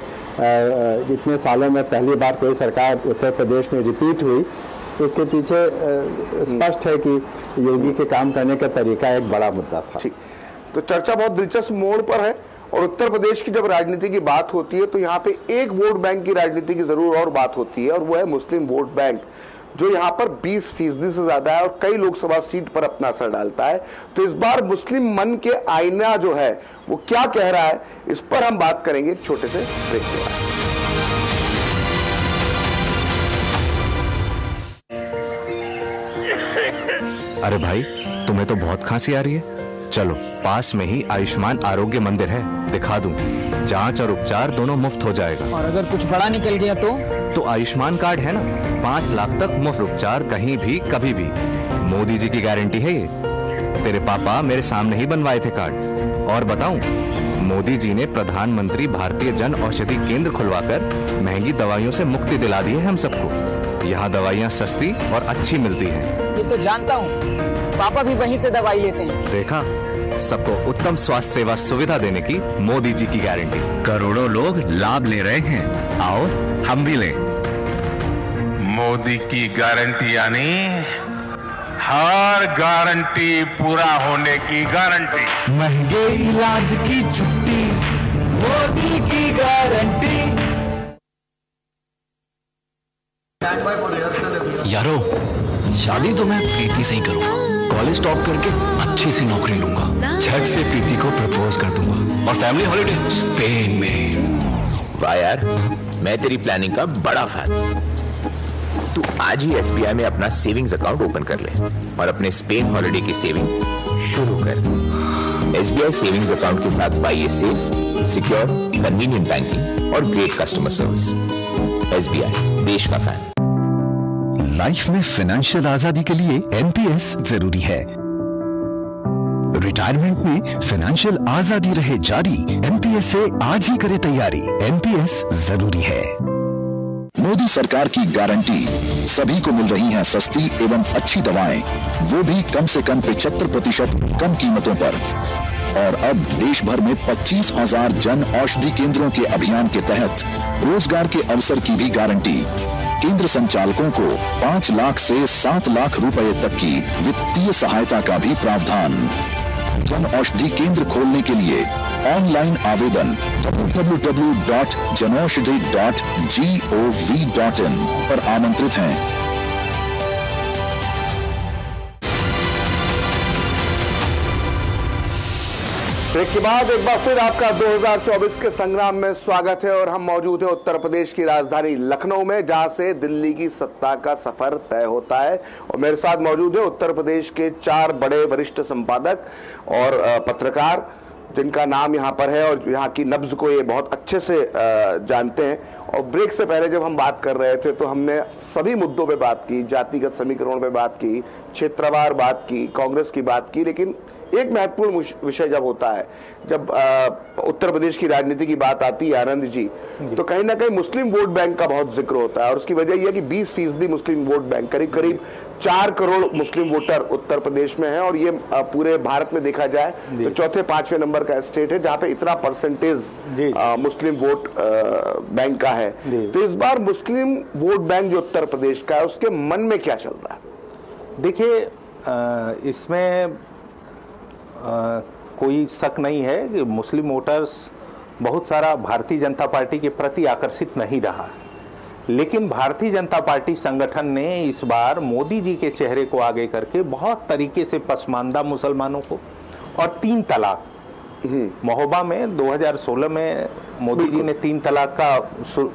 इतने सालों में पहली बार कोई सरकार उत्तर प्रदेश में रिपीट हुई, तो इसके पीछे स्पष्ट है कि योगी के काम करने का तरीका एक बड़ा मुद्दा था। ठीक, तो चर्चा बहुत दिलचस्प मोड़ पर है। और उत्तर प्रदेश की जब राजनीति की बात होती है तो यहाँ पे एक वोट बैंक की राजनीति की जरूर और बात होती है, और वो है मुस्लिम वोट बैंक, जो यहाँ पर 20% से ज्यादा है और कई लोकसभा सीट पर अपना असर डालता है। तो इस बार मुस्लिम मन के आईना जो है वो क्या कह रहा है, इस पर हम बात करेंगे एक छोटे से ब्रेक के बाद। अरे भाई, तुम्हें तो बहुत खांसी आ रही है। चलो, पास में ही आयुष्मान आरोग्य मंदिर है, दिखा दूं। जांच और उपचार दोनों मुफ्त हो जाएगा। और अगर कुछ बड़ा निकल गया तो आयुष्मान कार्ड है ना, 5 लाख तक मुफ्त उपचार कहीं भी कभी भी। मोदी जी की गारंटी है ये। तेरे पापा मेरे सामने ही बनवाए थे कार्ड। और बताऊं, मोदी जी ने प्रधानमंत्री भारतीय जन औषधि केंद्र खुलवाकर महंगी दवाइयों से मुक्ति दिला दी है हम सबको। यहाँ दवाइयाँ सस्ती और अच्छी मिलती हैं। ये तो जानता हूँ, पापा भी वहीं से दवाई लेते हैं। देखा, सबको उत्तम स्वास्थ्य सेवा सुविधा देने की मोदी जी की गारंटी। करोड़ों लोग लाभ ले रहे हैं, आओ हम भी लें। मोदी की गारंटी यानी हर गारंटी पूरा होने की गारंटी। महंगे इलाज की छुट्टी, मोदी की गारंटी। यारो, शादी तो मैं प्रीति से ही करूंगा। कॉलेज टॉप करके अच्छी सी नौकरी लूंगा, झट से प्रीति को प्रपोज कर दूंगा और फैमिली हॉलिडे स्पेन में। वाह यार, मैं तेरी प्लानिंग का बड़ा फैन। तू आज ही SBI में अपना सेविंग्स अकाउंट ओपन कर ले और अपने स्पेन हॉलिडे की सेविंग शुरू कर। SBI सेविंग्स अकाउंट के साथ पाइए सेफ, सिक्योर, कन्वीनियंट बैंकिंग और ग्रेट कस्टमर सर्विस। SBI, देश का फैन। लाइफ में फाइनेंशियल आजादी के लिए NPS जरूरी है। रिटायरमेंट में फाइनेंशियल आजादी रहे जारी, NPS से आज ही करे तैयारी। NPS जरूरी है। मोदी सरकार की गारंटी, सभी को मिल रही हैं सस्ती एवं अच्छी दवाएं, वो भी कम से कम 75% कम कीमतों पर। और अब देश भर में 25,000 जन औषधि केंद्रों के अभियान के तहत रोजगार के अवसर की भी गारंटी। केंद्र संचालकों को 5 लाख से 7 लाख रुपए तक की वित्तीय सहायता का भी प्रावधान। जन औषधि केंद्र खोलने के लिए ऑनलाइन आवेदन www.janaushadhi.gov.in पर आमंत्रित हैं। ब्रेक के बाद एक बार फिर आपका 2024 के संग्राम में स्वागत है। और हम मौजूद हैं उत्तर प्रदेश की राजधानी लखनऊ में, जहां से दिल्ली की सत्ता का सफर तय होता है। और मेरे साथ मौजूद है उत्तर प्रदेश के 4 बड़े वरिष्ठ संपादक और पत्रकार, जिनका नाम यहाँ पर है और यहाँ की नब्ज को ये बहुत अच्छे से जानते हैं। और ब्रेक से पहले जब हम बात कर रहे थे तो हमने सभी मुद्दों पे बात की, जातिगत समीकरण पे बात की, क्षेत्रवार बात की, कांग्रेस की बात की, लेकिन एक महत्वपूर्ण विषय जब होता है, जब उत्तर प्रदेश की राजनीति की बात आती है आनंद जी, तो कहीं ना कहीं मुस्लिम वोट बैंक का बहुत जिक्र होता है। और उसकी वजह यह है कि 20% मुस्लिम वोट बैंक, करीब करीब 4 करोड़ मुस्लिम वोटर उत्तर प्रदेश में हैं। और ये पूरे भारत में देखा जाए तो चौथे 5वें नंबर का स्टेट है जहां पे इतना परसेंटेज मुस्लिम वोट बैंक का है। तो इस बार मुस्लिम वोट बैंक जो उत्तर प्रदेश का है, उसके मन में क्या चल रहा है? देखिए, इसमें कोई शक नहीं है कि मुस्लिम वोटर्स बहुत सारा भारतीय जनता पार्टी के प्रति आकर्षित नहीं रहा। लेकिन भारतीय जनता पार्टी संगठन ने इस बार मोदी जी के चेहरे को आगे करके बहुत तरीके से पसमानदा मुसलमानों को और 3 तलाक, महोबा में 2016 में मोदी जी ने 3 तलाक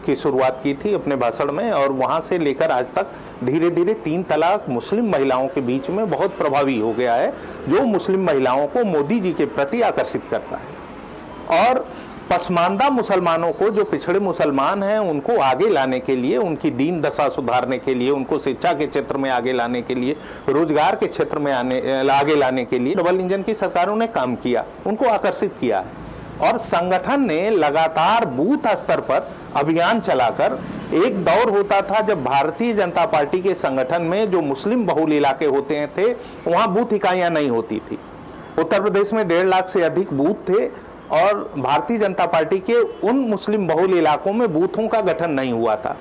की शुरुआत की थी अपने भाषण में, और वहां से लेकर आज तक धीरे धीरे 3 तलाक मुस्लिम महिलाओं के बीच में बहुत प्रभावी हो गया है, जो मुस्लिम महिलाओं को मोदी जी के प्रति आकर्षित करता है। और पसमानदा मुसलमानों को, जो पिछड़े मुसलमान हैं, उनको आगे लाने के लिए, उनकी दीन दशा सुधारने के लिए, उनको शिक्षा के क्षेत्र में आगे लाने के लिए, रोजगार के क्षेत्र में आगे लाने के लिए डबल इंजन की सरकारों ने काम किया, उनको आकर्षित किया है। और संगठन ने लगातार बूथ स्तर पर अभियान चलाकर, एक दौर होता था जब भारतीय जनता पार्टी के संगठन में जो मुस्लिम बहुल इलाके होते थे वहां बूथ इकाइयां नहीं होती थी। उत्तर प्रदेश में 1.5 लाख से अधिक बूथ थे और भारतीय जनता पार्टी के उन मुस्लिम बहुल इलाकों में बूथों का गठन नहीं हुआ था।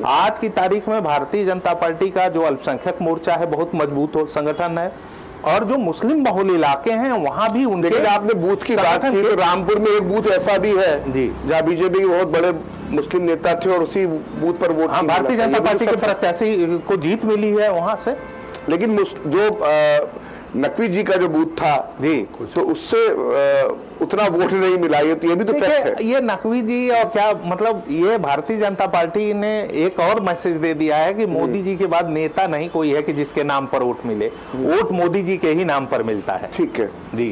आज की तारीख में भारतीय जनता पार्टी का जो अल्पसंख्यक मोर्चा है बहुत मजबूत संगठन है, और जो मुस्लिम बहुल इलाके हैं वहां भी उनके। लेकिन आपने बूथ की बात की तो रामपुर में एक बूथ ऐसा भी है जी जहां बीजेपी के बहुत बड़े मुस्लिम नेता थे और उसी बूथ पर वोट, भारतीय जनता पार्टी के प्रत्याशी को जीत मिली है वहां से। लेकिन जो नकवी जी का जो बूथ था जी, तो उससे उतना वोट नहीं मिला, ये भी तो फैक्ट है। ये नकवी जी और क्या मतलब, ये भारतीय जनता पार्टी ने एक और मैसेज दे दिया है कि मोदी जी के बाद नेता नहीं कोई है कि जिसके नाम पर वोट मिले, वोट मोदी जी के ही नाम पर मिलता है। ठीक है जी,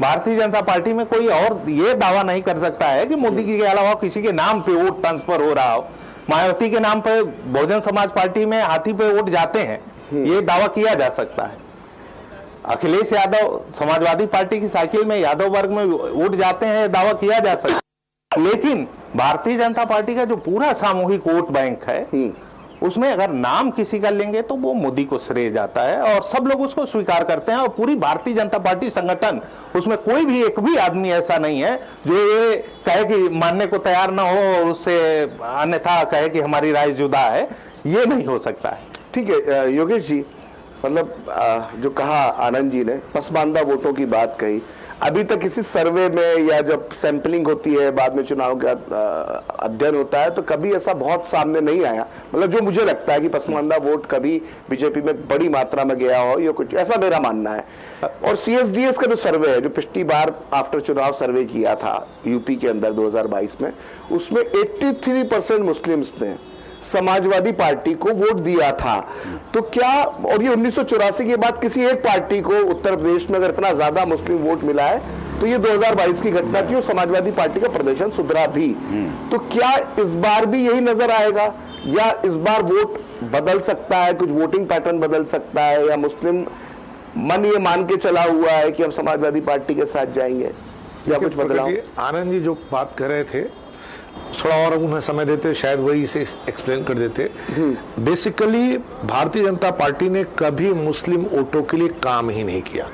भारतीय जनता पार्टी में कोई और ये दावा नहीं कर सकता है कि मोदी जी के अलावा किसी के नाम पे वोट ट्रांसफर हो रहा हो। मायावती के नाम पे बहुजन समाज पार्टी में हाथी पे वोट जाते हैं, ये दावा किया जा सकता है। अखिलेश यादव समाजवादी पार्टी की साइकिल में यादव वर्ग में वोट जाते हैं, दावा किया जा सकता है। लेकिन भारतीय जनता पार्टी का जो पूरा सामूहिक वोट बैंक है उसमें अगर नाम किसी का लेंगे तो वो मोदी को श्रेय जाता है और सब लोग उसको स्वीकार करते हैं। और पूरी भारतीय जनता पार्टी संगठन, उसमें कोई भी एक भी आदमी ऐसा नहीं है जो ये कहे कि मानने को तैयार ना हो और उससे अन्यथा कहे कि हमारी राय जुदा है, ये नहीं हो सकता है। ठीक है योगेश जी, मतलब जो कहा आनंद जी ने, पसमानदा वोटों की बात कही, अभी तक किसी सर्वे में या जब सैंपलिंग होती है बाद में चुनाव का अध्ययन होता है तो कभी ऐसा बहुत सामने नहीं आया, मतलब जो मुझे लगता है कि पसमानदा वोट कभी बीजेपी में बड़ी मात्रा में गया हो या कुछ ऐसा, मेरा मानना है। और CSDS का जो सर्वे है, जो पिछली बार आफ्टर चुनाव सर्वे किया था यूपी के अंदर 2022 में, उसमें 83% मुस्लिम्स ने समाजवादी पार्टी को वोट दिया था। तो क्या, और ये 1984 के बाद किसी एक पार्टी को उत्तर प्रदेश में अगर इतना ज्यादा मुस्लिम वोट मिला है तो ये 2022 की घटना थी और समाजवादी पार्टी का प्रदर्शन सुधरा भी। तो क्या इस बार भी यही नजर आएगा या इस बार वोट बदल सकता है, कुछ वोटिंग पैटर्न बदल सकता है, या मुस्लिम मन ये मान के चला हुआ है कि हम समाजवादी पार्टी के साथ जाएंगे, या कुछ बदलाव? आनंद जी जो बात कर रहे थे, थोड़ा और उन्हें समय देते शायद वही इसे एक्सप्लेन कर देते। बेसिकली भारतीय जनता पार्टी ने कभी मुस्लिम वोटों के लिए काम ही नहीं किया।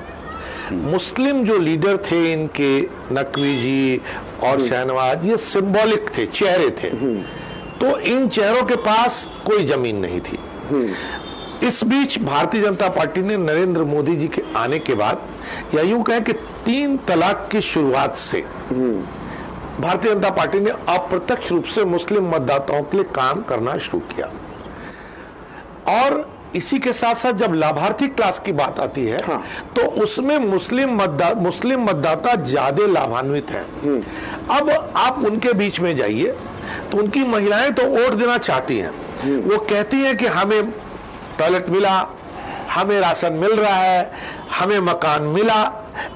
मुस्लिम जो लीडर थे इनके, नकवी जी और शहनवाज, ये सिंबॉलिक थे, चेहरे थे, तो इन चेहरों के पास कोई जमीन नहीं थी। इस बीच भारतीय जनता पार्टी ने नरेंद्र मोदी जी के आने के बाद, या यूं कहें कि 3 तलाक की शुरुआत से भारतीय जनता पार्टी ने अप्रत्यक्ष रूप से मुस्लिम मतदाताओं के लिए काम करना शुरू किया। और इसी के साथ साथ जब लाभार्थी क्लास की बात आती है तो उसमें मुस्लिम मतदाता ज्यादा लाभान्वित हैं। अब आप उनके बीच में जाइए तो उनकी महिलाएं तो वोट देना चाहती हैं, वो कहती हैं कि हमें टॉयलेट मिला, हमें राशन मिल रहा है, हमें मकान मिला,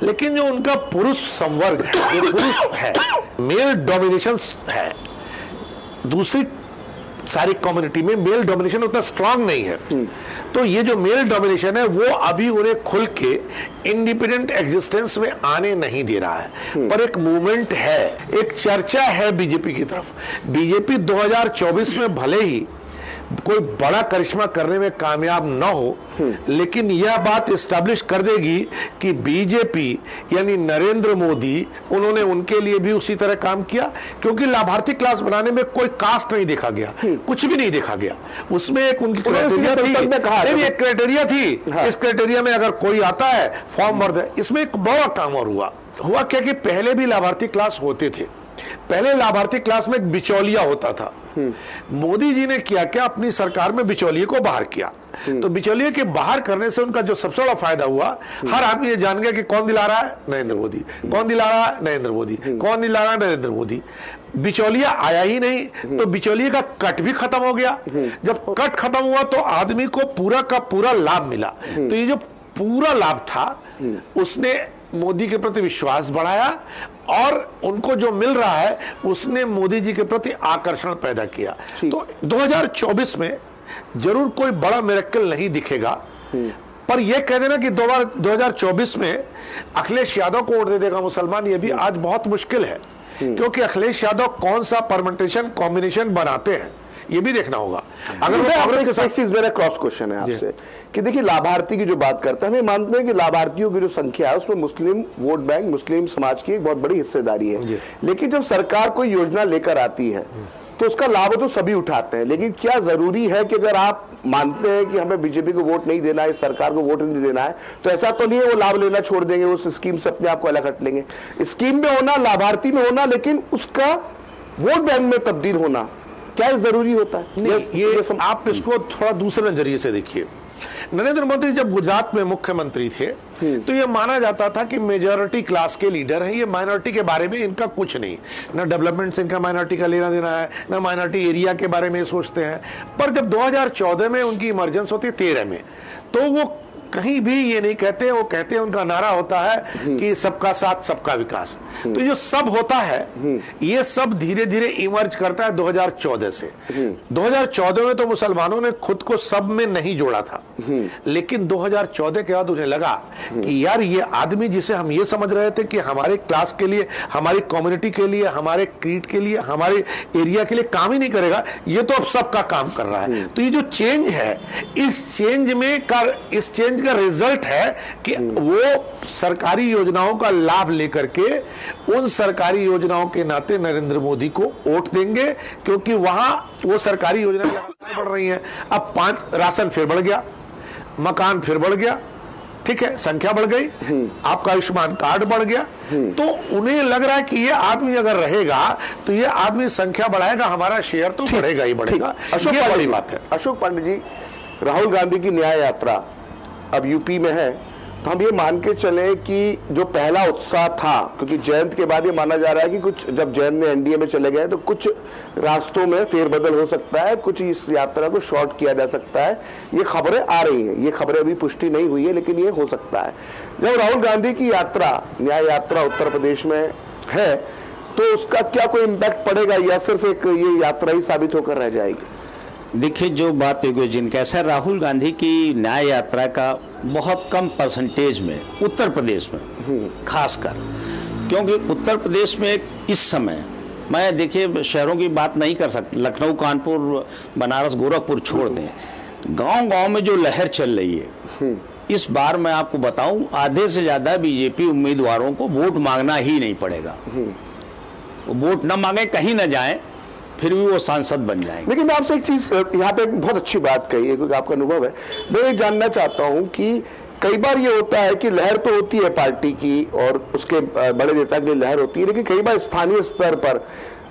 लेकिन जो उनका पुरुष संवर्ग है, जो पुरुष है, मेल डोमिनेशन है, दूसरी सारी कम्युनिटी में मेल डोमिनेशन उतना स्ट्रांग नहीं है। तो ये जो मेल डोमिनेशन है वो अभी उन्हें खुल के इंडिपेंडेंट एग्जिस्टेंस में आने नहीं दे रहा है। पर एक मूवमेंट है, एक चर्चा है बीजेपी की तरफ। बीजेपी 2024 में भले ही कोई बड़ा करिश्मा करने में कामयाब न हो, लेकिन यह बात एस्टैब्लिश कर देगी कि बीजेपी यानी नरेंद्र मोदी, उन्होंने उनके लिए भी उसी तरह काम किया, क्योंकि लाभार्थी क्लास बनाने में कोई कास्ट नहीं देखा गया, कुछ भी नहीं देखा गया। उसमें एक उनकी क्राइटेरिया थी, एक क्राइटेरिया थी, इस क्राइटेरिया में अगर कोई आता है फॉर्म भर दे। इसमें एक बड़ा काम और हुआ क्या कि पहले भी लाभार्थी क्लास होते थे। पहले लाभार्थी क्लास में एक बिचौलिया होता था। मोदी जी ने किया क्या, अपनी सरकार में बिचौलिए को बाहर किया। तो बिचौलिए के बाहर करने से उनका जो सबसे बड़ा फायदा हुआ, हर आदमी ये जान गया कि कौन दिला रहा है, नरेंद्र मोदी, कौन दिला रहा है, नरेंद्र मोदी, कौन दिला रहा है, नरेंद्र मोदी। बिचौलिया आया ही नहीं, तो बिचौलिए का कट भी खत्म हो गया। जब कट खत्म हुआ तो आदमी को पूरा का पूरा लाभ मिला। तो ये जो पूरा लाभ था उसने मोदी के प्रति विश्वास बढ़ाया और उनको जो मिल रहा है उसने मोदी जी के प्रति आकर्षण पैदा किया। तो 2024 में जरूर कोई बड़ा मिरेकल नहीं दिखेगा, पर यह कह देना कि 2024 में अखिलेश यादव को वोट दे देगा मुसलमान, यह भी आज बहुत मुश्किल है, क्योंकि अखिलेश यादव कौन सा परम्यूटेशन कॉम्बिनेशन बनाते हैं ये भी देखना होगा। अगर कांग्रेस के साथ चीज, मेरा क्रॉस क्वेश्चन है आपसे कि देखिए लाभार्थी की जो बात करते हैं, हम मानते हैं कि लाभार्थियों की जो संख्या है उसमें मुस्लिम वोट बैंक, मुस्लिम समाज की एक बहुत बड़ी हिस्सेदारी है, लेकिन जब सरकार कोई योजना लेकर आती है तो उसका लाभ तो सभी उठाते हैं। लेकिन क्या जरूरी है कि अगर आप मानते हैं कि हमें बीजेपी को वोट नहीं देना है, इस सरकार को वोट नहीं देना है, तो ऐसा तो नहीं है वो लाभ लेना छोड़ देंगे, उस स्कीम से अपने आप को अलग हट लेंगे। स्कीम में होना, लाभार्थी में होना, लेकिन उसका वोट बैंक में तब्दील होना क्या जरूरी होता है? ये आप इसको थोड़ा दूसरे नजरिए से देखिए। नरेंद्र मोदी जब गुजरात में मुख्यमंत्री थे तो ये माना जाता था कि मेजॉरिटी क्लास के लीडर हैं, ये माइनॉरिटी के बारे में इनका कुछ नहीं, ना डेवलपमेंट से इनका माइनॉरिटी का लेना देना है, ना माइनॉरिटी एरिया के बारे में सोचते हैं। पर जब 2014 में उनकी इमरजेंस होती है 13 में, तो वो कहीं भी ये नहीं कहते, वो कहते हैं, उनका नारा होता है कि सबका साथ सबका विकास। तो जो सब होता है ये सब धीरे धीरे इमर्ज करता है 2014 से। 2014 में तो मुसलमानों ने खुद को सब में नहीं जोड़ा था, लेकिन 2014 के बाद उन्हें लगा कि यार ये आदमी जिसे हम ये समझ रहे थे कि हमारे क्लास के लिए, हमारी कम्युनिटी के लिए, हमारे क्रीड के लिए, हमारे एरिया के लिए काम ही नहीं करेगा, ये तो अब सबका काम कर रहा है। तो ये जो चेंज है, इस चेंज का रिजल्ट है कि वो सरकारी योजनाओं का लाभ लेकर के उन सरकारी योजनाओं के नाते नरेंद्र मोदी को वोट देंगे, क्योंकि वहां वो सरकारी योजनाएं लगातार बढ़ रही हैं। अब 5 राशन फिर बढ़ गया, मकान फिर बढ़ गया, ठीक है, संख्या बढ़ गई, आपका आयुष्मान कार्ड बढ़ गया, तो उन्हें लग रहा है कि ये आदमी अगर रहेगा तो ये आदमी संख्या बढ़ाएगा, हमारा शेयर तो बढ़ेगा ही बढ़ेगा। ये बड़ी बात है। अशोक पांडे जी, राहुल गांधी की न्याय यात्रा अब यूपी में है, तो हम ये मान के चले कि जो पहला उत्साह था, क्योंकि जयंत के बाद ये माना जा रहा है कि कुछ, जब जयंत ने एनडीए में चले गए तो कुछ रास्तों में फेरबदल हो सकता है, कुछ इस यात्रा को शॉर्ट किया जा सकता है, ये खबरें आ रही हैं, ये खबरें अभी पुष्टि नहीं हुई है, लेकिन ये हो सकता है। जब राहुल गांधी की यात्रा, न्याय यात्रा उत्तर प्रदेश में है, तो उसका क्या कोई इम्पैक्ट पड़ेगा या सिर्फ एक ये यात्रा ही साबित होकर रह जाएगी? देखिए, जो बात जिनका ऐसा, राहुल गांधी की न्याय यात्रा का बहुत कम परसेंटेज में उत्तर प्रदेश में खासकर, क्योंकि उत्तर प्रदेश में इस समय, मैं देखिए शहरों की बात नहीं कर सकता, लखनऊ, कानपुर, बनारस, गोरखपुर छोड़ दें, गांव-गांव में जो लहर चल रही है, इस बार मैं आपको बताऊं आधे से ज्यादा बीजेपी उम्मीदवारों को वोट मांगना ही नहीं पड़ेगा। वो वोट न मांगे, कहीं न जाए, फिर भी वो सांसद बन जाएंगे। लेकिन मैं आपसे एक चीज, यहाँ पे एक बहुत अच्छी बात कही है, क्योंकि आपका अनुभव है, मैं ये जानना चाहता हूँ कि कई बार ये होता है कि लहर तो होती है पार्टी की और उसके बड़े नेता की लहर होती है, लेकिन कई बार स्थानीय स्तर पर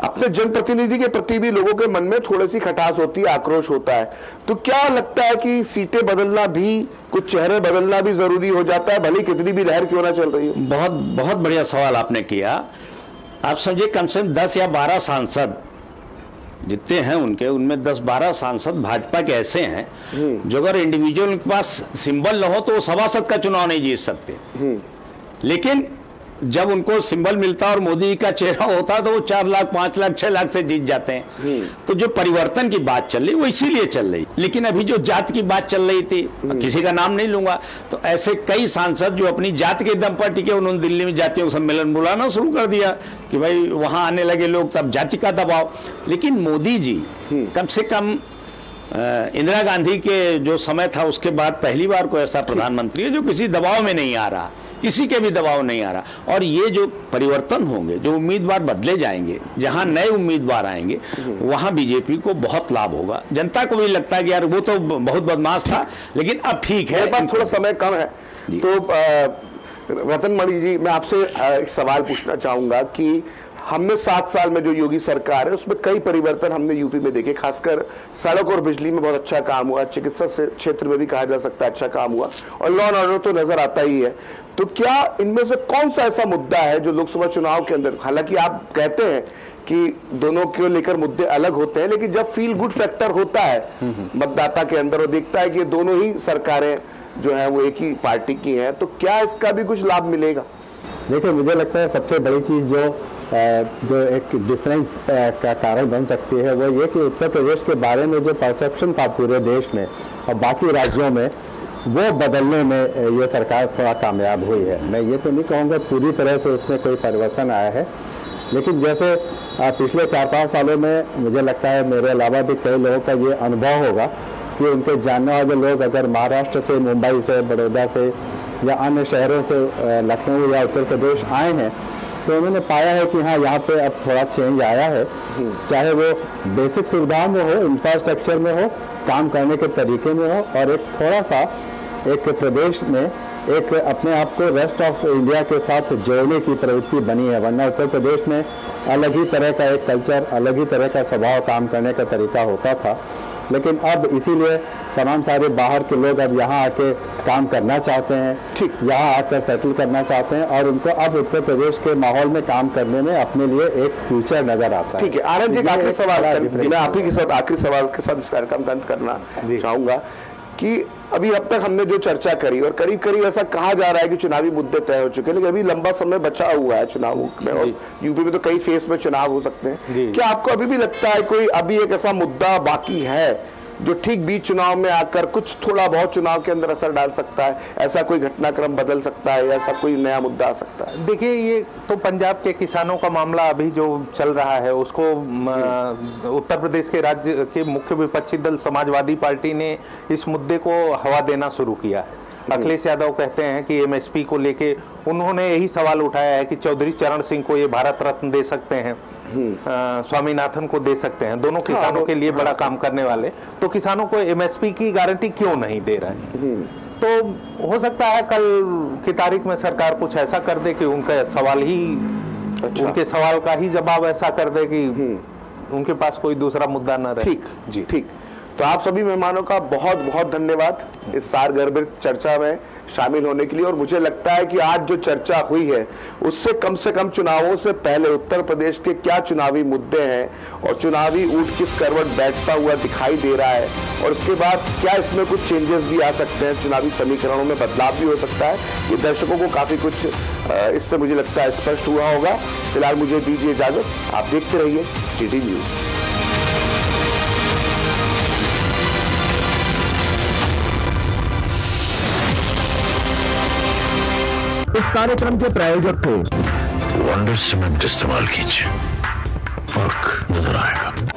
अपने जनप्रतिनिधि के प्रति भी लोगों के मन में थोड़ी सी खटास होती है, आक्रोश होता है। तो क्या लगता है कि सीटें बदलना भी, कुछ चेहरे बदलना भी जरूरी हो जाता है, भले कितनी भी लहर क्यों ना चल रही है? बहुत बहुत बढ़िया सवाल आपने किया। आप समझिए कम से कम 10 या 12 सांसद जितने हैं उनके, उनमें 10-12 सांसद भाजपा के ऐसे हैं जो अगर इंडिविजुअल के पास सिंबल न हो तो वो सभासद का चुनाव नहीं जीत सकते, लेकिन जब उनको सिंबल मिलता और मोदी का चेहरा होता तो वो 4 लाख, 5 लाख, 6 लाख से जीत जाते हैं। तो जो परिवर्तन की बात चल रही वो इसीलिए चल रही। लेकिन अभी जो जात की बात चल रही थी, किसी का नाम नहीं लूंगा, तो ऐसे कई सांसद जो अपनी जात के दम पर टिके, उन्होंने दिल्ली में जातियों का सम्मेलन बुलाना शुरू कर दिया कि भाई वहां आने लगे लोग, तब जाति का दबाव। लेकिन मोदी जी कम से कम इंदिरा गांधी के जो समय था उसके बाद पहली बार कोई ऐसा प्रधानमंत्री है जो किसी दबाव में नहीं आ रहा, किसी के भी दबाव नहीं आ रहा। और ये जो परिवर्तन होंगे, जो उम्मीदवार बदले जाएंगे, जहां नए उम्मीदवार आएंगे, वहां बीजेपी को बहुत लाभ होगा। जनता को भी लगता है कि यार वो तो बहुत बदमाश था, लेकिन अब ठीक है। मेरे पास थोड़ा समय कम है, तो रतन मणि जी, मैं आपसे एक सवाल पूछना चाहूंगा कि हमने 7 साल में जो योगी सरकार है उसमें कई परिवर्तन हमने यूपी में देखे, खासकर सड़क और बिजली में बहुत अच्छा काम हुआ, चिकित्सा क्षेत्र में भी कहा जा सकता है अच्छा काम हुआ, और लॉ एंड ऑर्डर तो नजर आता ही है। तो क्या इनमें से कौन सा ऐसा मुद्दा है जो लोकसभा चुनाव के अंदर, हालांकि आप कहते हैं कि दोनों को लेकर मुद्दे अलग होते हैं, लेकिन जब फील गुड फैक्टर होता है मतदाता के अंदर और देखता है कि दोनों ही सरकारें जो है वो एक ही पार्टी की हैं, तो क्या इसका भी कुछ लाभ मिलेगा? देखिए, मुझे लगता है सबसे बड़ी चीज़ जो एक डिफरेंस का कारण बन सकती है वो ये कि उत्तर प्रदेश के बारे में जो परसेप्शन था पूरे देश में और बाकी राज्यों में, वो बदलने में ये सरकार थोड़ा कामयाब हुई है। मैं ये तो नहीं कहूँगा पूरी तरह से उसमें कोई परिवर्तन आया है, लेकिन जैसे पिछले 4-5 सालों में मुझे लगता है मेरे अलावा भी कई लोगों का ये अनुभव होगा कि उनके जानने वाले लोग अगर महाराष्ट्र से, मुंबई से, बड़ौदा से या अन्य शहरों से लखनऊ या उत्तर प्रदेश आए हैं तो उन्होंने पाया है कि हाँ, यहाँ पे अब थोड़ा चेंज आया है, चाहे वो बेसिक सुविधाओं में हो, इंफ्रास्ट्रक्चर में हो, काम करने के तरीके में हो, और एक थोड़ा सा एक प्रदेश में एक अपने आप को रेस्ट ऑफ इंडिया के साथ जोड़ने की प्रवृत्ति बनी है। वरना उत्तर प्रदेश में अलग ही तरह का एक कल्चर, अलग ही तरह का स्वभाव, काम करने का तरीका होता था। लेकिन अब इसीलिए तमाम सारे बाहर के लोग अब यहाँ आके काम करना चाहते हैं, ठीक, यहाँ आकर सेटल करना चाहते हैं, और उनको अब उत्तर प्रदेश के माहौल में काम करने में अपने लिए एक फ्यूचर नजर आता है। ठीक है, आनंद जी, आखिरी सवाल मैं आप ही के साथ आखिरी सवाल के साथ इस कार्यक्रम का अंत करना चाहूंगा कि अभी अब तक हमने जो चर्चा करी और करीब करीब ऐसा कहा जा रहा है कि चुनावी मुद्दे तय हो चुके हैं, लेकिन अभी लंबा समय बचा हुआ है चुनावों में, और यूपी में तो कई फेस में चुनाव हो सकते हैं। क्या आपको अभी भी लगता है कोई अभी एक ऐसा मुद्दा बाकी है जो ठीक बीच चुनाव में आकर कुछ थोड़ा बहुत चुनाव के अंदर असर डाल सकता है, ऐसा कोई घटनाक्रम बदल सकता है, ऐसा कोई नया मुद्दा आ सकता है? देखिए, ये तो पंजाब के किसानों का मामला अभी जो चल रहा है उसको उत्तर प्रदेश के राज्य के मुख्य विपक्षी दल समाजवादी पार्टी ने इस मुद्दे को हवा देना शुरू किया है। अखिलेश यादव कहते हैं कि एमएसपी को लेके उन्होंने यही सवाल उठाया है कि चौधरी चरण सिंह को ये भारत रत्न दे सकते हैं, स्वामीनाथन को दे सकते हैं, दोनों किसानों के लिए बड़ा काम करने वाले, तो किसानों को एमएसपी की गारंटी क्यों नहीं दे रहे हैं? तो हो सकता है कल की तारीख में सरकार कुछ ऐसा कर दे कि उनका सवाल ही, उनके सवाल का ही जवाब ऐसा कर दे कि उनके पास कोई दूसरा मुद्दा न रहे। ठीक जी, ठीक। तो आप सभी मेहमानों का बहुत बहुत धन्यवाद इस सारगर्भित चर्चा में शामिल होने के लिए। और मुझे लगता है कि आज जो चर्चा हुई है उससे कम चुनावों से पहले उत्तर प्रदेश के क्या चुनावी मुद्दे हैं और चुनावी ऊंट किस करवट बैठता हुआ दिखाई दे रहा है, और उसके बाद क्या इसमें कुछ चेंजेस भी आ सकते हैं, चुनावी समीकरणों में बदलाव भी हो सकता है, ये दर्शकों को काफी कुछ इससे मुझे लगता है स्पष्ट हुआ होगा। फिलहाल मुझे दीजिए इजाजत, आप देखते रहिए GT न्यूज। इस कार्यक्रम के प्रायोजक थे वंडर सीमेंट इस्तेमाल कीजिए, फर्क नजर आएगा।